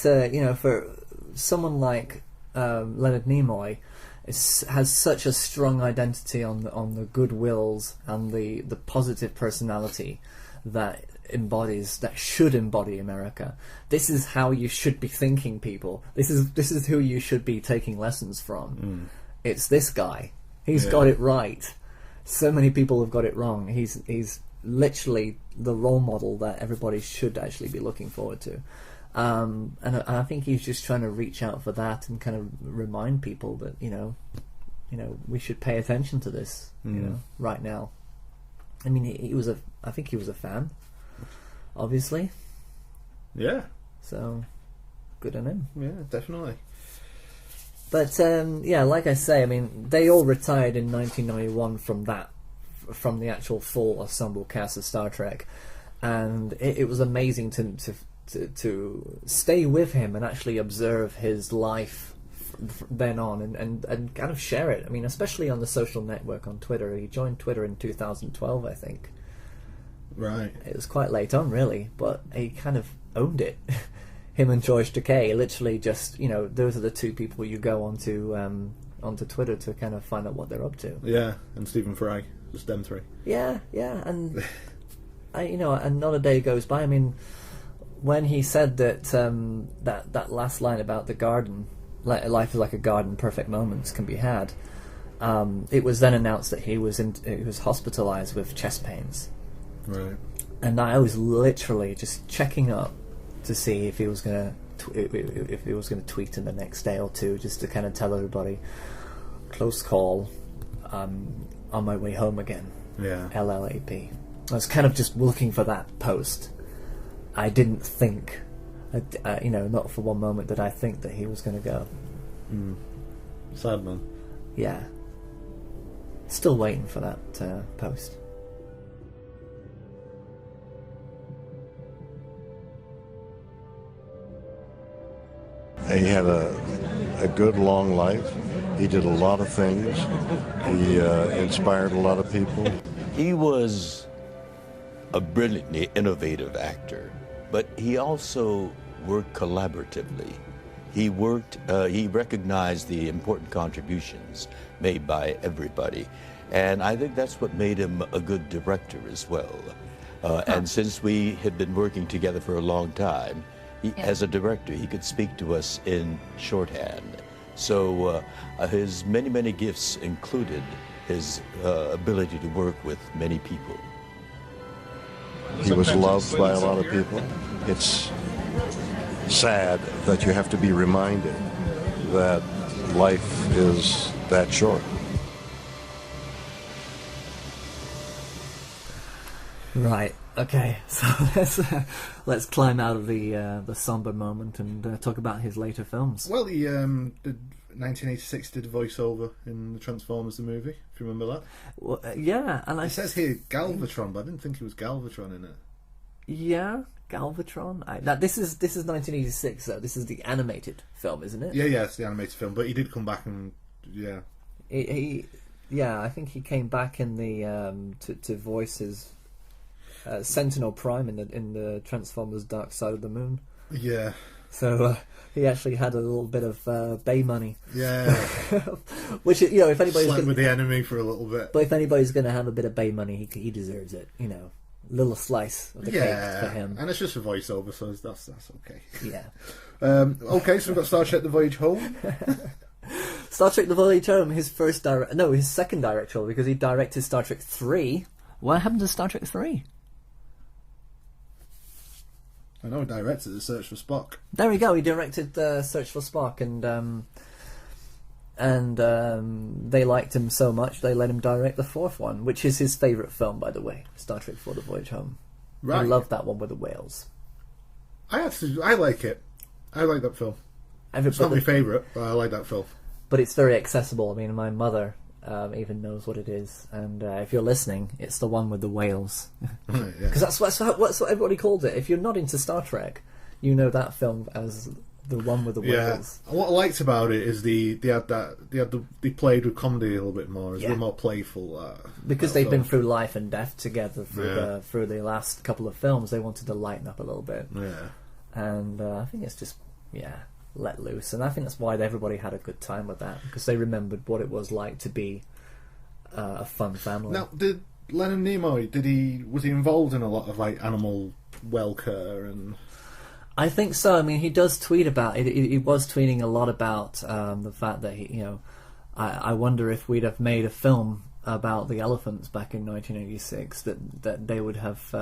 for someone like Leonard Nimoy, has such a strong identity on the good wills and the positive personality that should embody America. This is how you should be thinking, people. This is who you should be taking lessons from. It's this guy. He's got it right. So many people have got it wrong. He's literally the role model that everybody should actually be looking forward to. And I think he's just trying to reach out for that and kind of remind people that we should pay attention to this right now. I mean, I think he was a fan, obviously. Yeah. So good on him. Yeah, definitely. But like I say, I mean, they all retired in 1991 from the actual full ensemble cast of Star Trek, and it was amazing to stay with him and actually observe his life then on and kind of share it. I mean, especially on the social network on Twitter. He joined Twitter in 2012, I think. Right. It was quite late on, really, but he kind of owned it. Him and George Takei literally just, those are the two people you go onto Twitter to kind of find out what they're up to. Yeah, and Stephen Fry, just them three. Yeah, and and not a day goes by. I mean, when he said that that last line about the garden, life is like a garden, perfect moments can be had. It was then announced that he was hospitalized with chest pains. Right. And I was literally just checking up to see if he was gonna tweet in the next day or two, just to kind of tell everybody, close call, on my way home again. Yeah. LLAP. I was kind of just looking for that post. I didn't think, not for one moment did I think that he was going to go. Sad man. Yeah. Still waiting for that post. He had a good long life. He did a lot of things. He inspired a lot of people. He was a brilliantly innovative actor, but he also worked collaboratively. He recognized the important contributions made by everybody. And I think that's what made him a good director as well. And since we had been working together for a long time, as a director, he could speak to us in shorthand. So his many, many gifts included his ability to work with many people. He was loved by a lot of people. It's sad that you have to be reminded that life is that short. Right. Okay. So let's climb out of the somber moment and talk about his later films. Well, he did 1986 did a voiceover in the Transformers the movie. If you remember that. Well, yeah, and it says here Galvatron, but I didn't think he was Galvatron in it. Yeah, Galvatron. This is 1986 though. This is the animated film, isn't it? Yeah, it's the animated film. But he did come back and I think he came back in the to voice his Sentinel Prime in the Transformers: Dark Side of the Moon. Yeah. So he actually had a little bit of Bay money. Yeah. Which, you know, if anybody's slept with the enemy for a little bit. But if anybody's going to have a bit of Bay money, he deserves it. You know, little slice of the cake for him. And it's just a voiceover, so that's okay. Yeah. Okay, so we've got Star Trek: The Voyage Home. Star Trek: The Voyage Home, his second directorial, because he directed Star Trek 3. What happened to Star Trek 3? I know he directed The Search for Spock. There we go. He directed Search for Spock, and they liked him so much they let him direct the fourth one, which is his favourite film, by the way, Star Trek 4: The Voyage Home. Right. I love that one with the whales. I like it. I like that film. It's not my favourite, but I like that film. But it's very accessible. I mean, my mother even knows what it is, and if you're listening, it's the one with the whales, because that's what everybody called it. If you're not into Star Trek, you know that film as the one with the whales. What I liked about it is they played with comedy a little bit more. It's a bit more playful. Because they've been through life and death together through the last couple of films. They wanted to lighten up a little bit. Yeah, and I think it's just let loose, and I think that's why everybody had a good time with that, because they remembered what it was like to be a fun family. Now, did Leonard Nimoy, was he involved in a lot of like animal welfare and? I think so. I mean, he does tweet about it. He was tweeting a lot about the fact that I wonder if we'd have made a film about the elephants back in 1986, that they would have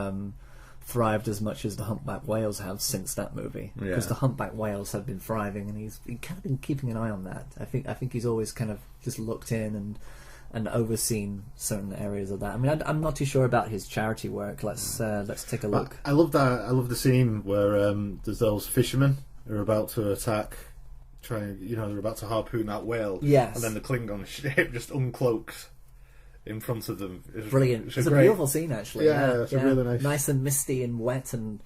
thrived as much as the humpback whales have since that movie, because the humpback whales have been thriving, and he's kind of been keeping an eye on that. I think he's always kind of just looked in and overseen certain areas of that. I mean, I'm not too sure about his charity work. Let's take a look. I love that. I love the scene where there's those fishermen who are about to attack, they're about to harpoon that whale. Yes. And then the Klingon ship just uncloaks in front of them. Brilliant. It's a beautiful scene, actually. Yeah, it's really nice and misty and wet, and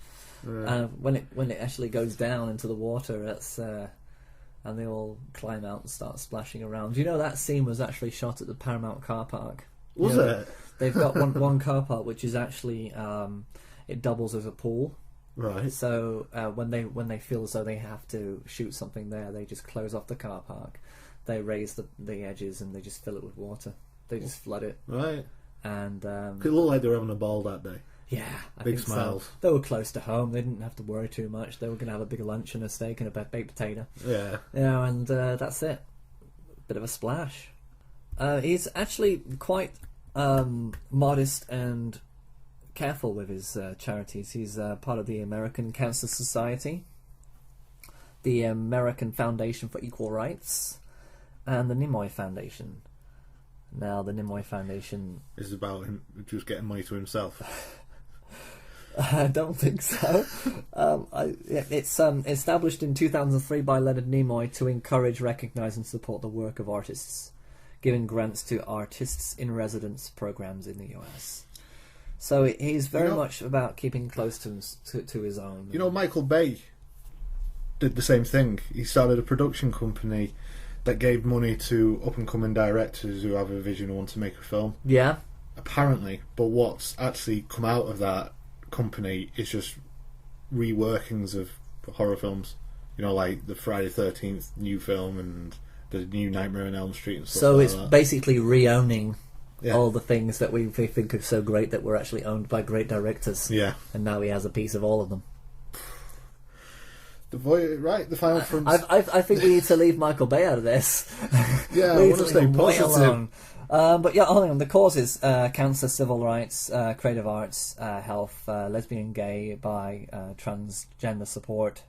when it actually goes down into the water, it's and they all climb out and start splashing around. You know, that scene was actually shot at the Paramount car park. Was it? They've got one car park which is actually it doubles as a pool. Right. So when they feel as though they have to shoot something there, they just close off the car park. They raise the edges and they just fill it with water. They just flood it. Right. And it looked like they were having a ball that day. Yeah, I big think smiles. So. They were close to home. They didn't have to worry too much. They were going to have a big lunch and a steak and a baked potato. Yeah. And that's it. Bit of a splash. He's actually quite modest and careful with his charities. He's part of the American Cancer Society, the American Foundation for Equal Rights, and the Nimoy Foundation. Now, the Nimoy Foundation is about him just getting money to himself. I don't think so. It's established in 2003 by Leonard Nimoy to encourage, recognise and support the work of artists, giving grants to artists in residence programs in the US. So he's very much about keeping close to his own. You know, Michael Bay did the same thing. He started a production company that gave money to up-and-coming directors who have a vision and want to make a film. Yeah. Apparently. But what's actually come out of that company is just reworkings of horror films. You know, like the Friday the 13th new film and the new Nightmare on Elm Street and stuff so like it's that. basically re-owning all the things that we think are so great that were actually owned by great directors. Yeah. And now he has a piece of all of them. The final front. I think we need to leave Michael Bay out of this. Yeah, we I need want to stay leave him way positive. alone. But yeah, hold on. The causes: cancer, civil rights, creative arts, health, lesbian, gay, bi, transgender support,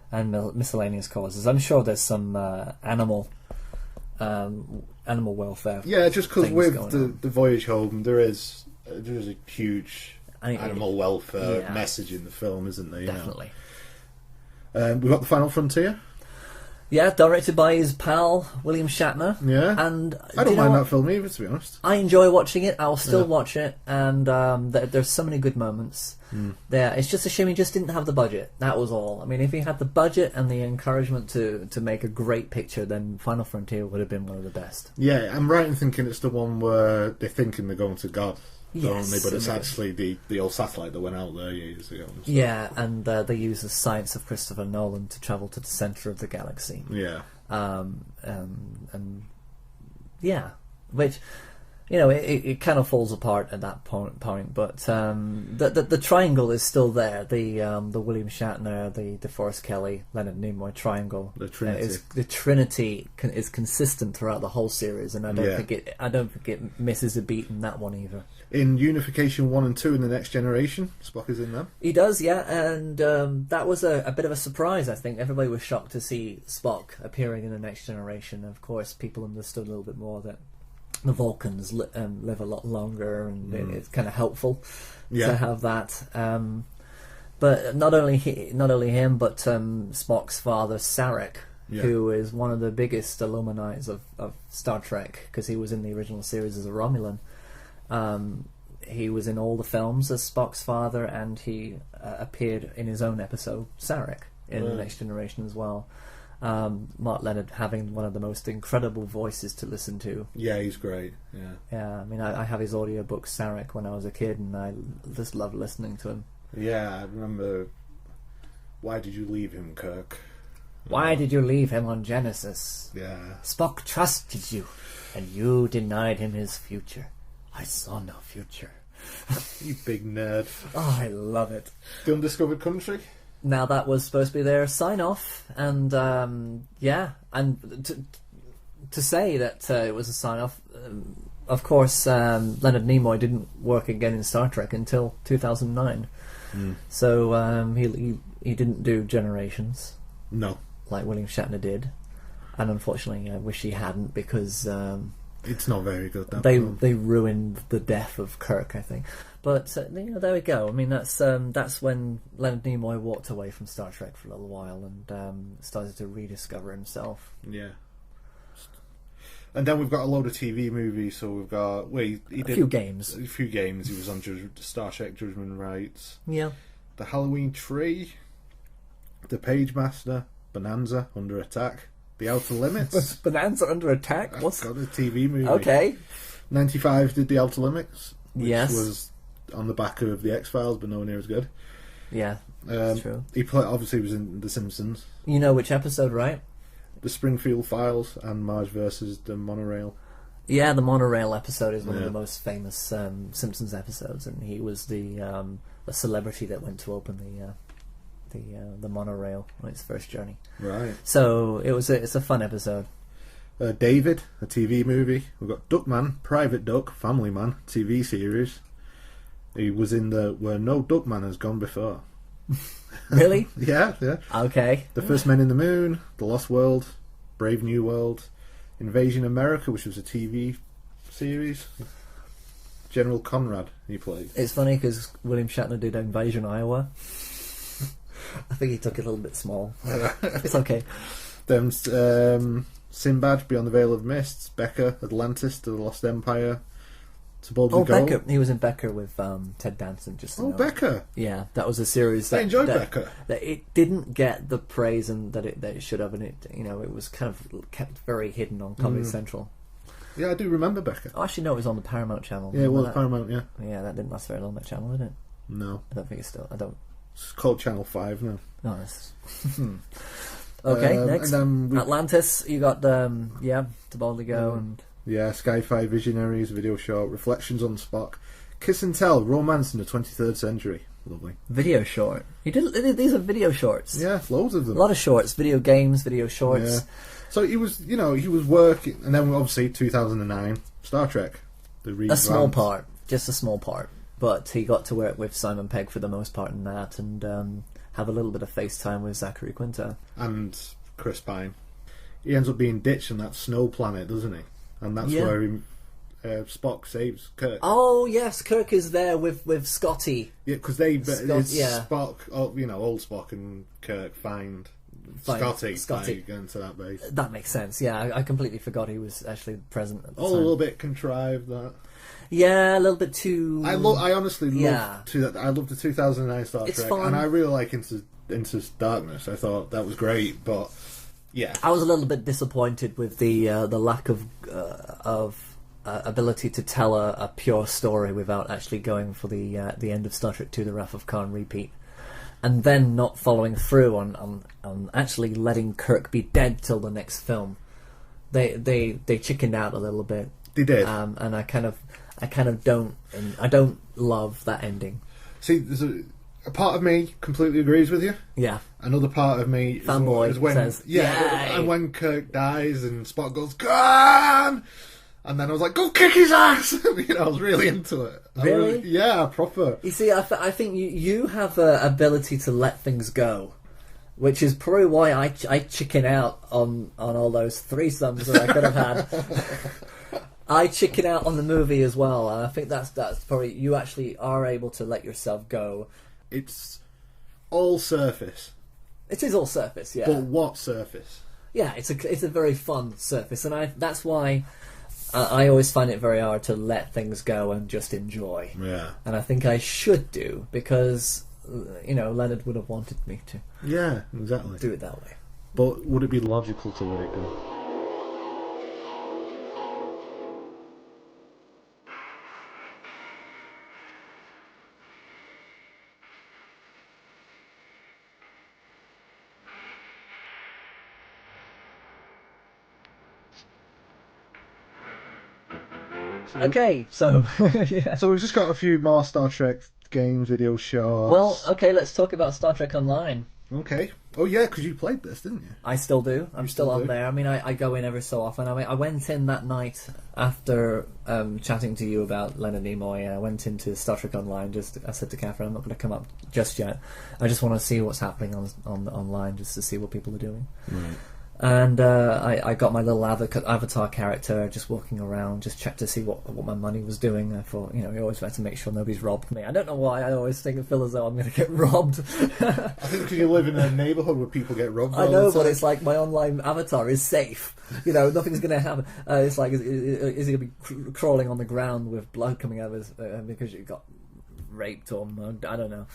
and miscellaneous causes. I'm sure there's some animal welfare. Yeah, just because things with going the Voyage Home, there's a huge animal welfare message in the film, isn't there? You Definitely. We've got The Final Frontier. Yeah, directed by his pal William Shatner. Yeah, and I don't mind that film either, to be honest. I enjoy watching it. I'll still watch it, and there's so many good moments there. It's just a shame he just didn't have the budget. That was all. I mean, if he had the budget and the encouragement to make a great picture, then Final Frontier would have been one of the best. Yeah, I'm right in thinking it's the one where they're thinking they're going to God. Yes, only, but it's actually the old satellite that went out there years ago. And yeah, and they use the science of Christopher Nolan to travel to the centre of the galaxy. Yeah. And yeah, which, you know, it kind of falls apart at that point. But the triangle is still there. The William Shatner, the DeForest Kelley, Leonard Nimoy triangle. The Trinity. The Trinity is consistent throughout the whole series, and I don't think it misses a beat in that one either. In Unification 1 and 2 in The Next Generation, Spock is in them. He does, yeah, and that was a bit of a surprise, I think. Everybody was shocked to see Spock appearing in The Next Generation. Of course, people understood a little bit more that the Vulcans live a lot longer, and it's kind of helpful to have that. But not only him, but Spock's father, Sarek, who is one of the biggest alumni of Star Trek, because he was in the original series as a Romulan. He was in all the films as Spock's father, and he appeared in his own episode, Sarek, in The Next Generation as well. Mark Leonard having one of the most incredible voices to listen to. Yeah, he's great. Yeah. I mean, I have his audiobook Sarek when I was a kid, and I just loved listening to him. Yeah, I remember. Why did you leave him, Kirk? Why did you leave him on Genesis? Yeah. Spock trusted you, and you denied him his future. I saw no future. You big nerd. Oh, I love it. The Undiscovered Country? Now, that was supposed to be their sign-off, and and to say that it was a sign-off, of course, Leonard Nimoy didn't work again in Star Trek until 2009. So he didn't do Generations. No. Like William Shatner did. And unfortunately, I wish he hadn't, because it's not very good. They ruined the death of Kirk, I think. But there we go. I mean, that's when Leonard Nimoy walked away from Star Trek for a little while and started to rediscover himself. Yeah. And then we've got a load of TV movies. So we've got he did a few games. A few games. He was on Star Trek Judgment Rights. Yeah. The Halloween Tree. The Page Master. Bonanza, Under Attack. The Outer Limits. Bonanza, Under Attack? What's got a TV movie? Okay. 95 did The Outer Limits, which yes. was on the back of The X-Files, but nowhere near as good. Yeah, that's true. He obviously was in The Simpsons. You know which episode, right? The Springfield Files and Marge versus the Monorail. Yeah, the Monorail episode is one of the most famous Simpsons episodes, and he was the celebrity that went to open the monorail on its first journey. Right. So it's a fun episode. David, a TV movie. We've got Duckman, Private Duck, Family Man, TV series. He was in Where No Duckman Has Gone Before. Really? Yeah. Okay. The First Men in the Moon, The Lost World, Brave New World, Invasion America, which was a TV series. General Conrad, he played. It's funny because William Shatner did Invasion Iowa. I think he took it a little bit small. It's okay. Then Sinbad, Beyond the Veil of Mists, Becca, Atlantis, To the Lost Empire, To Boldly Go. Becker. He was in Becker with Ted Danson. Just to know. Becker. Yeah, that was a series that I enjoyed Becker. That it didn't get the praise and that it should have, and it was kind of kept very hidden on Comedy Central. Yeah, I do remember Becker. I actually know it was on the Paramount channel. Yeah, it was Paramount. Yeah. Yeah, that didn't last very long. That channel, did it? No, I don't think it's still. I don't. It's called Channel 5 now. Oh, that's... Okay, next. And then Atlantis, you got To Boldly Go and... Yeah, Sci-Fi Visionaries, video short, Reflections on Spock, Kiss and Tell, Romance in the 23rd Century. Lovely. Video short. These are video shorts. Yeah, loads of them. A lot of shorts, video games, video shorts. Yeah. So he was working, and then obviously 2009, Star Trek. A small part, just a small part. But he got to work with Simon Pegg for the most part in that, and have a little bit of FaceTime with Zachary Quinto. And Chris Pine. He ends up being ditched on that snow planet, doesn't he? And that's where Spock saves Kirk. Oh yes, Kirk is there with Scotty. Yeah, because Spock, old Spock and Kirk find Scotty by going to that base. That makes sense. Yeah, I completely forgot he was actually present at the time. A little bit contrived that. Yeah, a little bit too. I honestly love I love the 2009 Star Trek, fun. And I really like Into Darkness. I thought that was great, but. Yeah, I was a little bit disappointed with the lack of ability to tell a pure story without actually going for the end of Star Trek II: The Wrath of Khan repeat, and then not following through on actually letting Kirk be dead till the next film. They chickened out a little bit. They did, and I kind of don't love that ending. See, there's a part of me completely agrees with you. Yeah. Another part of me fanboy when says, and when Kirk dies and Spock goes, "Gone!" and then I was like, "Go kick his ass!" I was really into it. Really? Yeah, proper. You see, I think you have an ability to let things go, which is probably why I chicken out on all those threesomes that I could have had. I chicken out on the movie as well, and I think that's probably you actually are able to let yourself go. It's all surface. It is all surface, yeah. But what surface? Yeah, it's a very fun surface, and that's why I always find it very hard to let things go and just enjoy. Yeah. And I think I should do because Leonard would have wanted me to. Yeah, exactly. Do it that way. But would it be logical to let it go? Okay, so yeah. So we've just got a few more Star Trek games, video shorts. Well, okay, let's talk about Star Trek Online. Okay. Oh yeah, because you played this, didn't you? I still do. I'm still on there. I mean, I go in every so often. I mean, I went in that night after chatting to you about Leonard Nimoy. I went into Star Trek Online. I said to Catherine, I'm not going to come up just yet. I just want to see what's happening on online, just to see what people are doing. Right. And I got my little avatar character just walking around, just checked to see what my money was doing. I thought, you always have to make sure nobody's robbed me. I don't know why I always feel as though I'm going to get robbed. I think because you live in a neighbourhood where people get robbed. I know, but it's like my online avatar is safe. Nothing's going to happen. It's like, is he going to be crawling on the ground with blood coming out of his because you got raped or mugged? I don't know.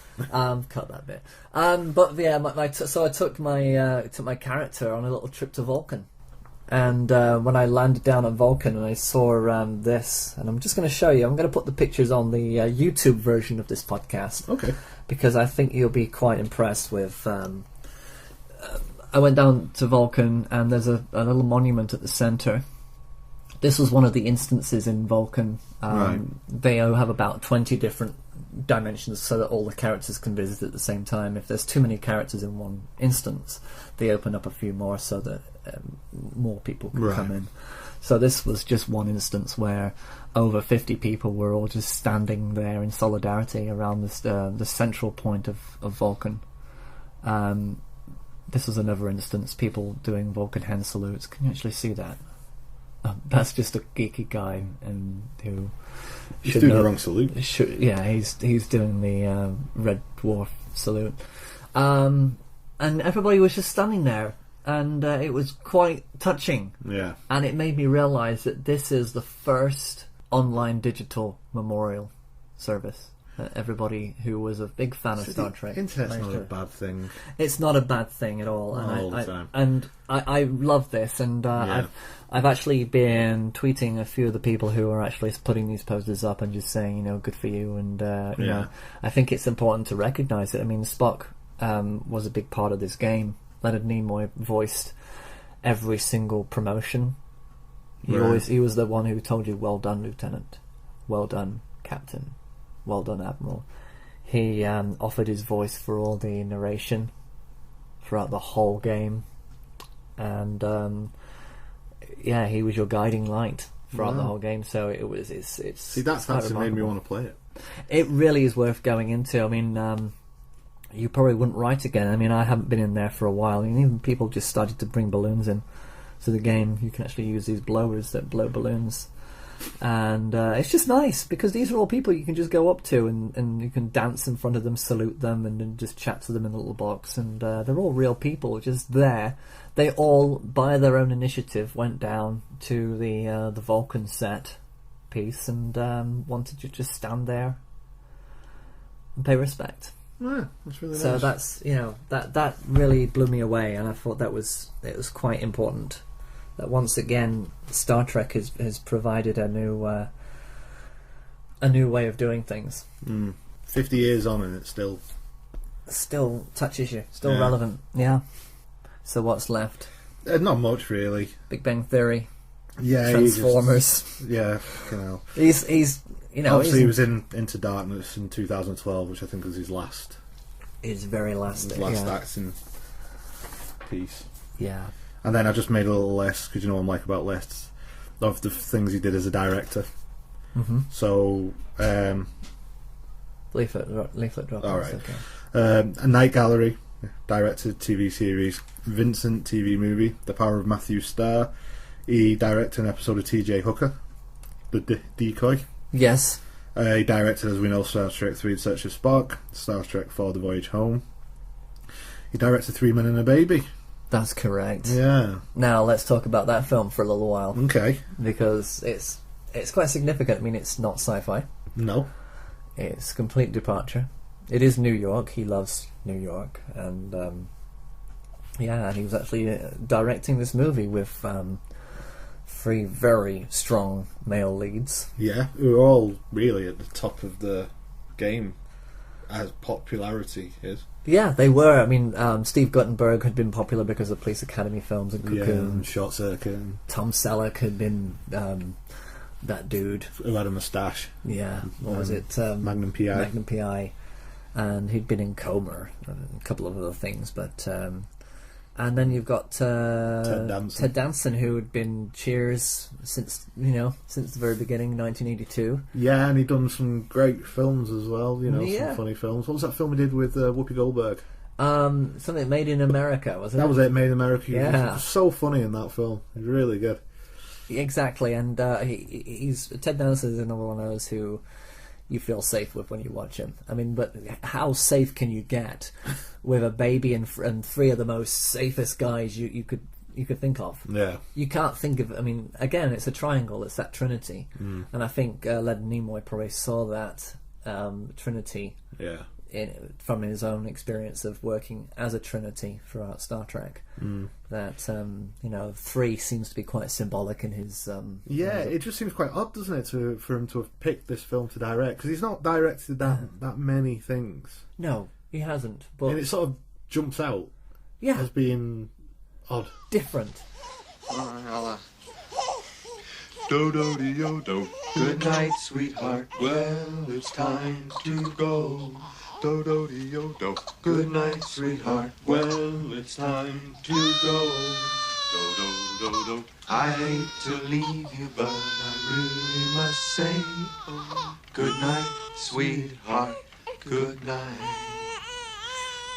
Cut that bit. But yeah, so I took my character on a little trip to Vulcan, and when I landed down at Vulcan and I saw this, and I'm just going to show you. I'm going to put the pictures on the YouTube version of this podcast. Okay. Because I think you'll be quite impressed with. I went down to Vulcan, and there's a little monument at the centre. This was one of the instances in Vulcan. Right. They have about 20 different dimensions so that all the characters can visit at the same time. If there's too many characters in one instance, they open up a few more so that more people can come in. So this was just one instance where over 50 people were all just standing there in solidarity around this the central point of Vulcan. This was another instance, people doing Vulcan hand salutes. Can you actually see that? That's just a geeky guy and who he's doing the wrong salute. He's doing the Red Dwarf salute, and everybody was just standing there, and it was quite touching. Yeah, and it made me realise that this is the first online digital memorial service. Everybody who was a big fan of Star Trek. Internet's not a bad thing. It's not a bad thing at all. Not all the time. And I love this, and I've actually been tweeting a few of the people who are actually putting these posters up and just saying, you know, good for you, and you know, I think it's important to recognise it. I mean, Spock was a big part of this game. Leonard Nimoy voiced every single promotion. He was the one who told you, "Well done, Lieutenant. Well done, Captain. Well done, Admiral." He offered his voice for all the narration throughout the whole game, and yeah, he was your guiding light throughout the whole game. So it's see, that's actually made me want to play it. It really is worth going into. I mean, you probably wouldn't write again. I mean, I haven't been in there for a while. I mean, even people just started to bring balloons in to the game. You can actually use these blowers that blow balloons. And it's just nice because these are all people you can just go up to and you can dance in front of them, salute them, and then just chat to them in a little box. And they're all real people just there. They all, by their own initiative, went down to the Vulcan set piece and wanted to just stand there and pay respect. Yeah, that's really nice. So that's, you know, that really blew me away, and I thought it was quite important. That once again, Star Trek has provided a new way of doing things. 50 years on, and it still touches you, still relevant. Yeah. So what's left? Not much, really. Big Bang Theory. Yeah, Transformers. You know. He's you know. Obviously, he was in Into Darkness in 2012, which I think was his last. His very last. Acting piece. Yeah. And then I just made a little list, because you know what I'm like about lists, of the things he did as a director. Mm-hmm. So, leaflet drop. All right. Okay. A Night Gallery, directed TV series. Vincent TV movie, The Power of Matthew Starr. He directed an episode of T.J. Hooker, The Decoy. Yes. He directed, as we know, Star Trek 3: In Search of Spock, Star Trek 4: The Voyage Home. He directed Three Men and a Baby. That's correct. Yeah. Now let's talk about that film for a little while. Okay. Because it's quite significant. I mean, it's not sci-fi. No. It's complete departure. It is New York. He loves New York, and and he was actually directing this movie with three very strong male leads. Yeah, who are all really at the top of the game as popularity is. Yeah, they were. I mean, Steve Guttenberg had been popular because of Police Academy films and Cocoon. And Short Circuit. Tom Selleck had been that dude who had a moustache. Yeah, what was it? Magnum PI. Magnum PI, and he'd been in Coma and a couple of other things, but. And then you've got Ted Danson, who had been Cheers since the very beginning, 1982. Yeah, and he'd done some great films as well. Some funny films. What was that film he did with Whoopi Goldberg? Something Made in America, wasn't it? That was it, Made in America. Yeah, he was so funny in that film. It was really good. Exactly, and he's Ted Danson is another one of those who you feel safe with when you watch him. I mean, but how safe can you get with a baby and three of the most safest guys you could think of? Yeah. You can't think of. I mean, again, it's a triangle. It's that trinity, and I think Leonard Nimoy probably saw that trinity. Yeah. From his own experience of working as a trinity throughout Star Trek, that three seems to be quite symbolic in his. It just seems quite odd, doesn't it, for him to have picked this film to direct, because he's not directed that many things. No, he hasn't. But and it sort of jumps out, as being odd, different. Do-do-de-yo-do. Good night, sweetheart. Well, it's time to go. Do-do-de-yo-do. Good night, sweetheart. Well, it's time to go. Do-do-do-do. I hate to leave you, but I really must say, good night, sweetheart. Good night.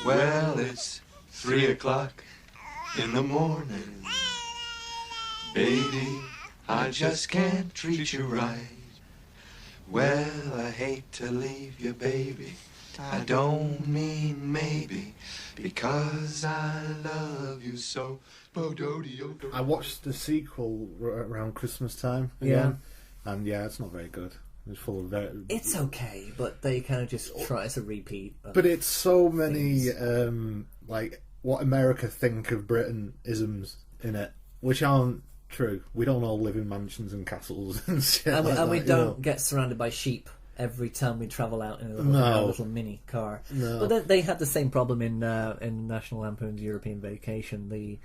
Well, it's 3 o'clock in the morning. Baby, I just can't treat you right. Well, I hate to leave you, baby. I don't mean maybe, because I love you so. I watched the sequel around Christmas time again, And yeah, it's not very good. It's full of very... It's okay, but they kind of just try to repeat. But it's so many, like, what America think of Britain isms in it, which aren't true. We don't all live in mansions and castles and shit and we don't get surrounded by sheep every time we travel out in a little mini car. No. But they had the same problem in National Lampoon's European Vacation.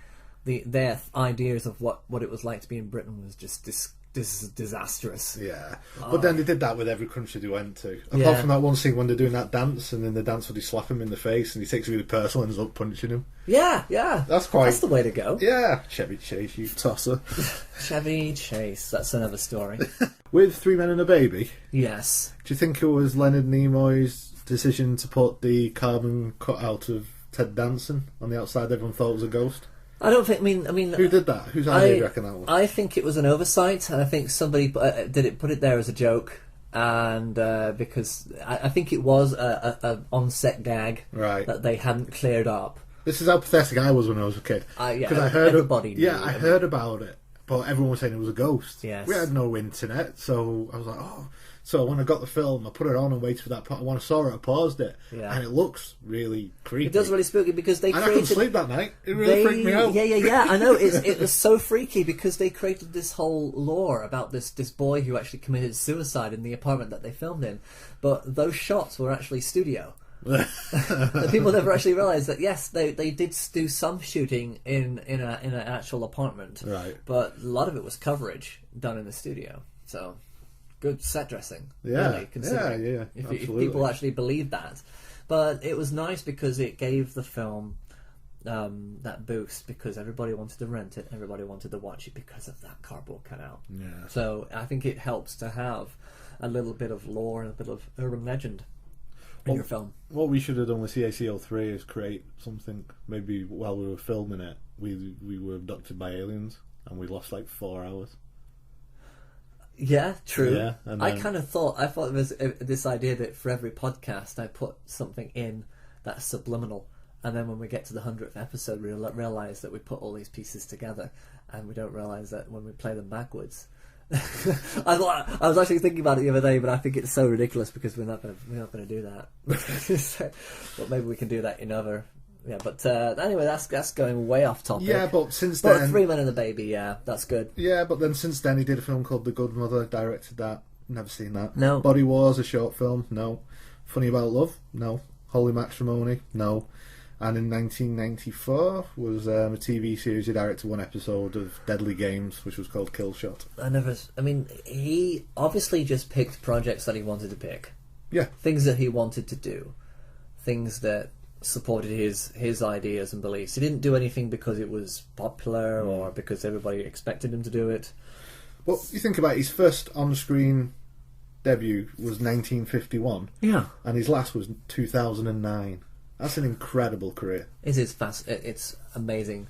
Their ideas of what it was like to be in Britain was just disastrous. Yeah, but then they did that with every country they went to. Apart from that one scene when they're doing that dance, and then the dancer they slap him in the face, and he takes it really personal and ends up punching him. Yeah, that's the way to go. Yeah, Chevy Chase, you tosser. Chevy Chase, that's another story. With Three Men and a Baby. Yes. Do you think it was Leonard Nimoy's decision to put the carbon cutout of Ted Danson on the outside? Everyone thought it was a ghost. I don't think. I mean, who did that? Whose idea do you reckon that was? I think it was an oversight, and I think somebody put it there as a joke, and because I think it was a on-set gag that they hadn't cleared up. This is how pathetic I was when I was a kid. Because I heard everybody. I heard about it, but everyone was saying it was a ghost. Yes. We had no internet, so I was like, oh. So when I got the film, I put it on and waited for that part. When I saw it, I paused it, and it looks really creepy. It does really spooky because they and created... I couldn't sleep that night. It really freaked me out. Yeah. I know it was so freaky because they created this whole lore about this boy who actually committed suicide in the apartment that they filmed in, but those shots were actually studio. People never actually realised that. Yes, they did do some shooting in an actual apartment, right? But a lot of it was coverage done in the studio. So. Good set dressing, yeah, really, considering if people actually believed that. But it was nice because it gave the film that boost because everybody wanted to rent it, everybody wanted to watch it because of that cardboard cutout. Yeah. So I think it helps to have a little bit of lore and a bit of urban legend in your film. What we should have done with CAC03 is create something. Maybe while we were filming it, we were abducted by aliens and we lost like 4 hours. Yeah, true. Yeah, I thought it was this idea that for every podcast I put something in that's subliminal, and then when we get to the 100th episode, we realise that we put all these pieces together, and we don't realise that when we play them backwards. I was actually thinking about it the other day, but I think it's so ridiculous because we're not going to do that. But maybe we can do that in other. Yeah, but anyway, that's going way off topic. Yeah, but since then... Three Men and a Baby, yeah, that's good. Yeah, but then since then he did a film called The Good Mother, directed that. Never seen that. No. Body Wars, a short film. No. Funny About Love. No. Holy Matrimony. No. And in 1994 was a TV series he directed one episode of Deadly Games, which was called Kill Shot. He obviously just picked projects that he wanted to pick. Yeah. Things that he wanted to do. Things that supported his ideas and beliefs. He didn't do anything because it was popular or because everybody expected him to do it. Well, you think about it, his first on-screen debut was 1951. Yeah. And his last was 2009. That's an incredible career. It is fast. It's amazing.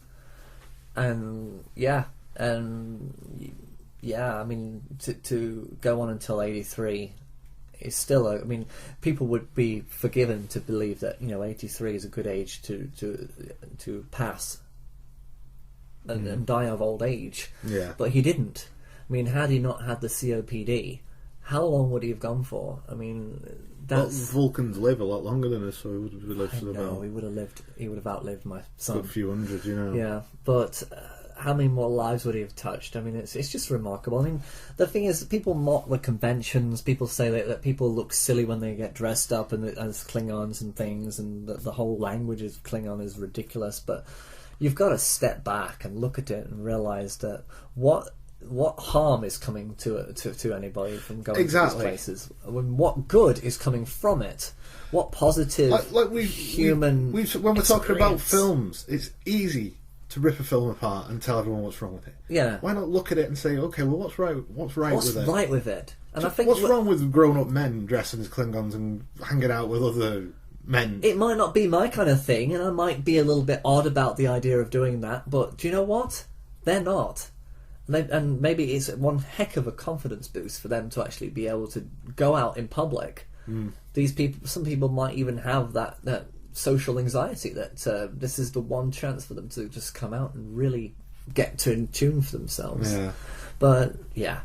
And I mean, to go on until 83 is still people would be forgiven to believe that 83 is a good age to pass and die of old age. Yeah. But he didn't. I mean, had he not had the COPD, how long would he have gone for? I mean, that's... Well, Vulcans live a lot longer than us, so he would have lived for about... he would have outlived my son. A few hundred, Yeah, but how many more lives would he have touched? I mean, it's just remarkable. I mean, the thing is, people mock the conventions. People say that people look silly when they get dressed up as Klingons and things, and that the whole language of Klingon is ridiculous. But you've got to step back and look at it and realise that what harm is coming to anybody from going to these places? I mean, what good is coming from it? What positive when we're talking about films, it's easy to rip a film apart and tell everyone what's wrong with it. Yeah. Why not look at it and say, okay, well, what's right with it? What's right with it? And I think what's wrong with grown-up men dressing as Klingons and hanging out with other men? It might not be my kind of thing, and I might be a little bit odd about the idea of doing that, but do you know what? They're not. And maybe it's one heck of a confidence boost for them to actually be able to go out in public. Some people might even have that social anxiety that this is the one chance for them to just come out and really get in tune for themselves. Yeah. But yeah,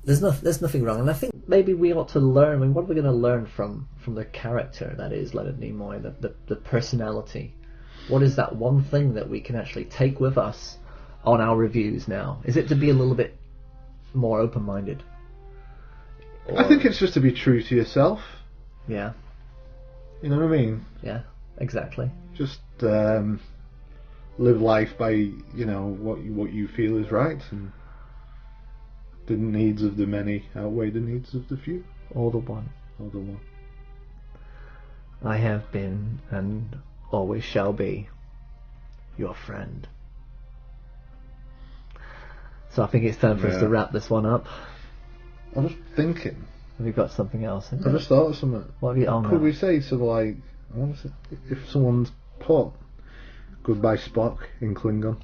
There's nothing wrong, and I think maybe we ought to learn. I mean, what are we going to learn from the character that is Leonard Nimoy, the personality? What is that one thing that we can actually take with us on our reviews now? Is it to be a little bit more open-minded? I think it's just to be true to yourself. Yeah. You know what I mean? Yeah, exactly. Just live life by, you know, what you feel is right, and the needs of the many outweigh the needs of the few. Or the one. Or the one. I have been, and always shall be, your friend. So I think it's time for us to wrap this one up. I'm just thinking. Have you got something else? I just thought of something. What have you? Oh, Could we say to, like, I want to say, if someone's put "Goodbye Spock" in Klingon?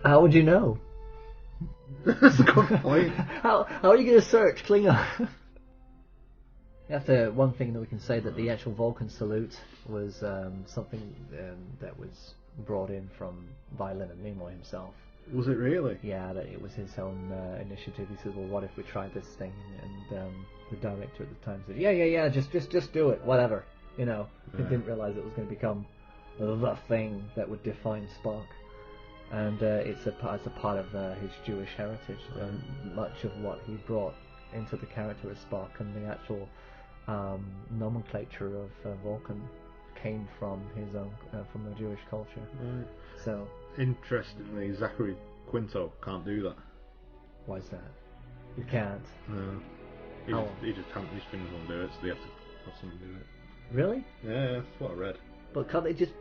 How would you know? That's a good point. How are you going to search Klingon? One thing that we can say that the actual Vulcan salute was something that was brought in by Leonard Nimoy himself. Was it really? Yeah, that it was his own initiative. He said, "Well, what if we tried this thing?" And the director at the time said, "Yeah, just do it, whatever." You know, he didn't realize it was going to become the thing that would define Spock. And it's a part of his Jewish heritage. Much of what he brought into the character of Spock and the actual nomenclature of Vulcan came from his own from the Jewish culture. Right. So interestingly, Zachary Quinto can't do that. Why is that? You can't. No. His fingers won't do it, so they have to have someone do it. Really? Yeah, that's what I read. But can't they just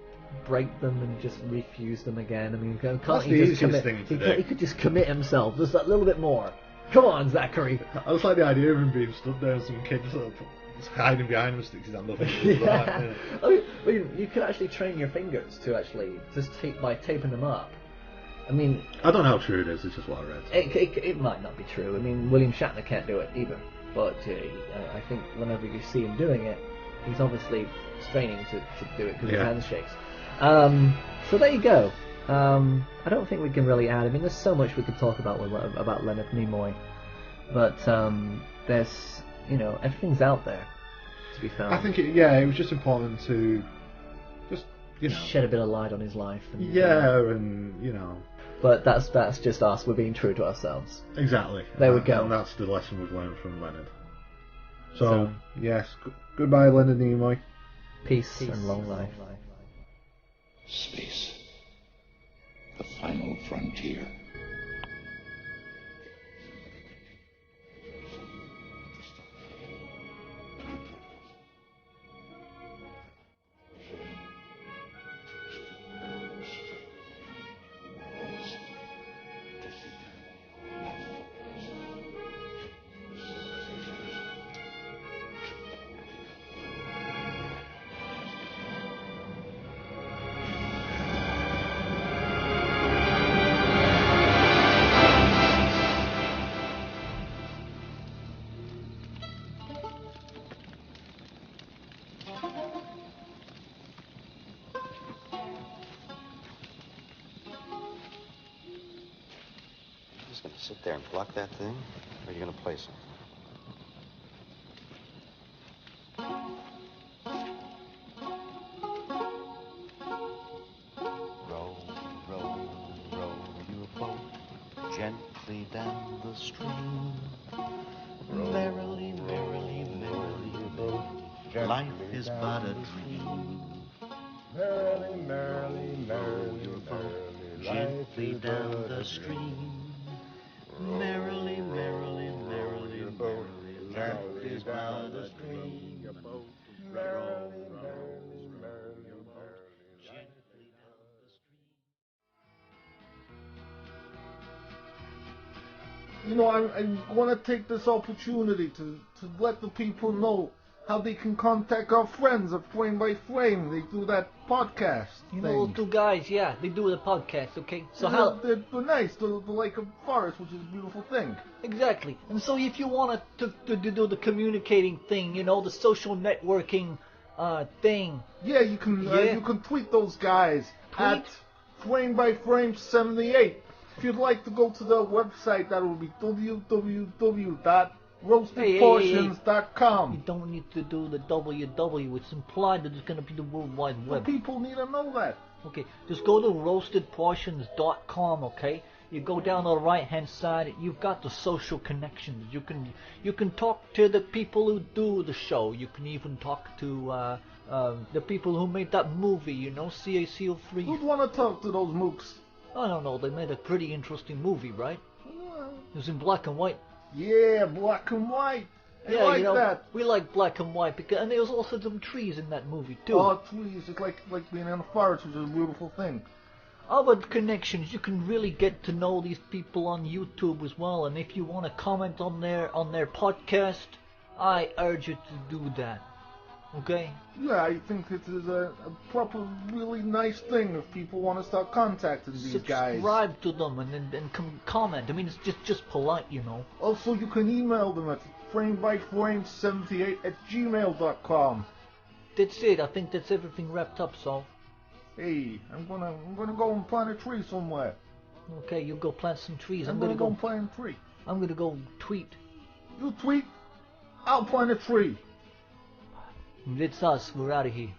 break them and just refuse them again? I mean, can't that's he the just easiest commit? thing to do. He could just commit himself just a little bit more. Come on, Zachary. I just like the idea of him being stood there and some kid just hiding behind him, sticks his hand up. Yeah. I mean, you could actually train your fingers to actually just by taping them up. I mean, I don't know how true it is. It's just what I read. It might not be true. I mean, William Shatner can't do it either. But I think whenever you see him doing it, he's obviously straining to do it because his hand shakes. So there you go. I don't think we can really add. I mean, there's so much we could talk about Leonard Nimoy, but there's everything's out there to be found. I think it was just important to just shed a bit of light on his life. And, and But that's just us. We're being true to ourselves. Exactly. There we go. And that's the lesson we've learned from Leonard. So yes, goodbye, Leonard Nimoy. Peace and long life. Space. The final frontier. Going to sit there and pluck that thing, or are you going to play something? Row, row, row your boat gently down the stream. Merrily, merrily, merrily, your boat. Life is but a dream. Merrily, merrily, merrily, your boat gently down the stream. Merrily, merrily, merrily, merrily, life is but a dream. Merrily, merrily, merrily, gently down the stream. I want to take this opportunity to let the people know how they can contact our friends at Frame by Frame. They do that podcast You thing. know, two guys, yeah, they do the podcast, okay? So They're nice. They're like a forest, which is a beautiful thing. Exactly. And so if you want to do the communicating thing, the social networking thing. Yeah, you can tweet those guys at Frame by Frame 78. If you'd like to go to the website, that will be www.roastedportions.com. You don't need to do the www. It's implied that it's going to be the World Wide Web. But people need to know that. Okay, just go to roastedportions.com, okay? You go down on the right-hand side, you've got the social connections. You can talk to the people who do the show. You can even talk to the people who made that movie, you know, CAC03. Who'd want to talk to those mooks? I don't know, they made a pretty interesting movie, right? It was in black and white. Yeah, black and white. I like you know, that. We like black and white, and there was also some trees in that movie, too. Oh, trees. It's like being in a forest, which is a beautiful thing. Other connections, you can really get to know these people on YouTube as well, and if you want to comment on their podcast, I urge you to do that. Okay? Yeah, I think it is a proper, really nice thing if people want to start contacting these guys. Subscribe to them and comment. I mean, it's just polite, you know. Also, you can email them at framebyframe78@gmail.com. That's it. I think that's everything wrapped up, so. Hey, I'm gonna go and plant a tree somewhere. Okay, you go plant some trees. I'm gonna go plant a tree. I'm gonna go tweet. You tweet, I'll plant a tree. It's us. We're out of here.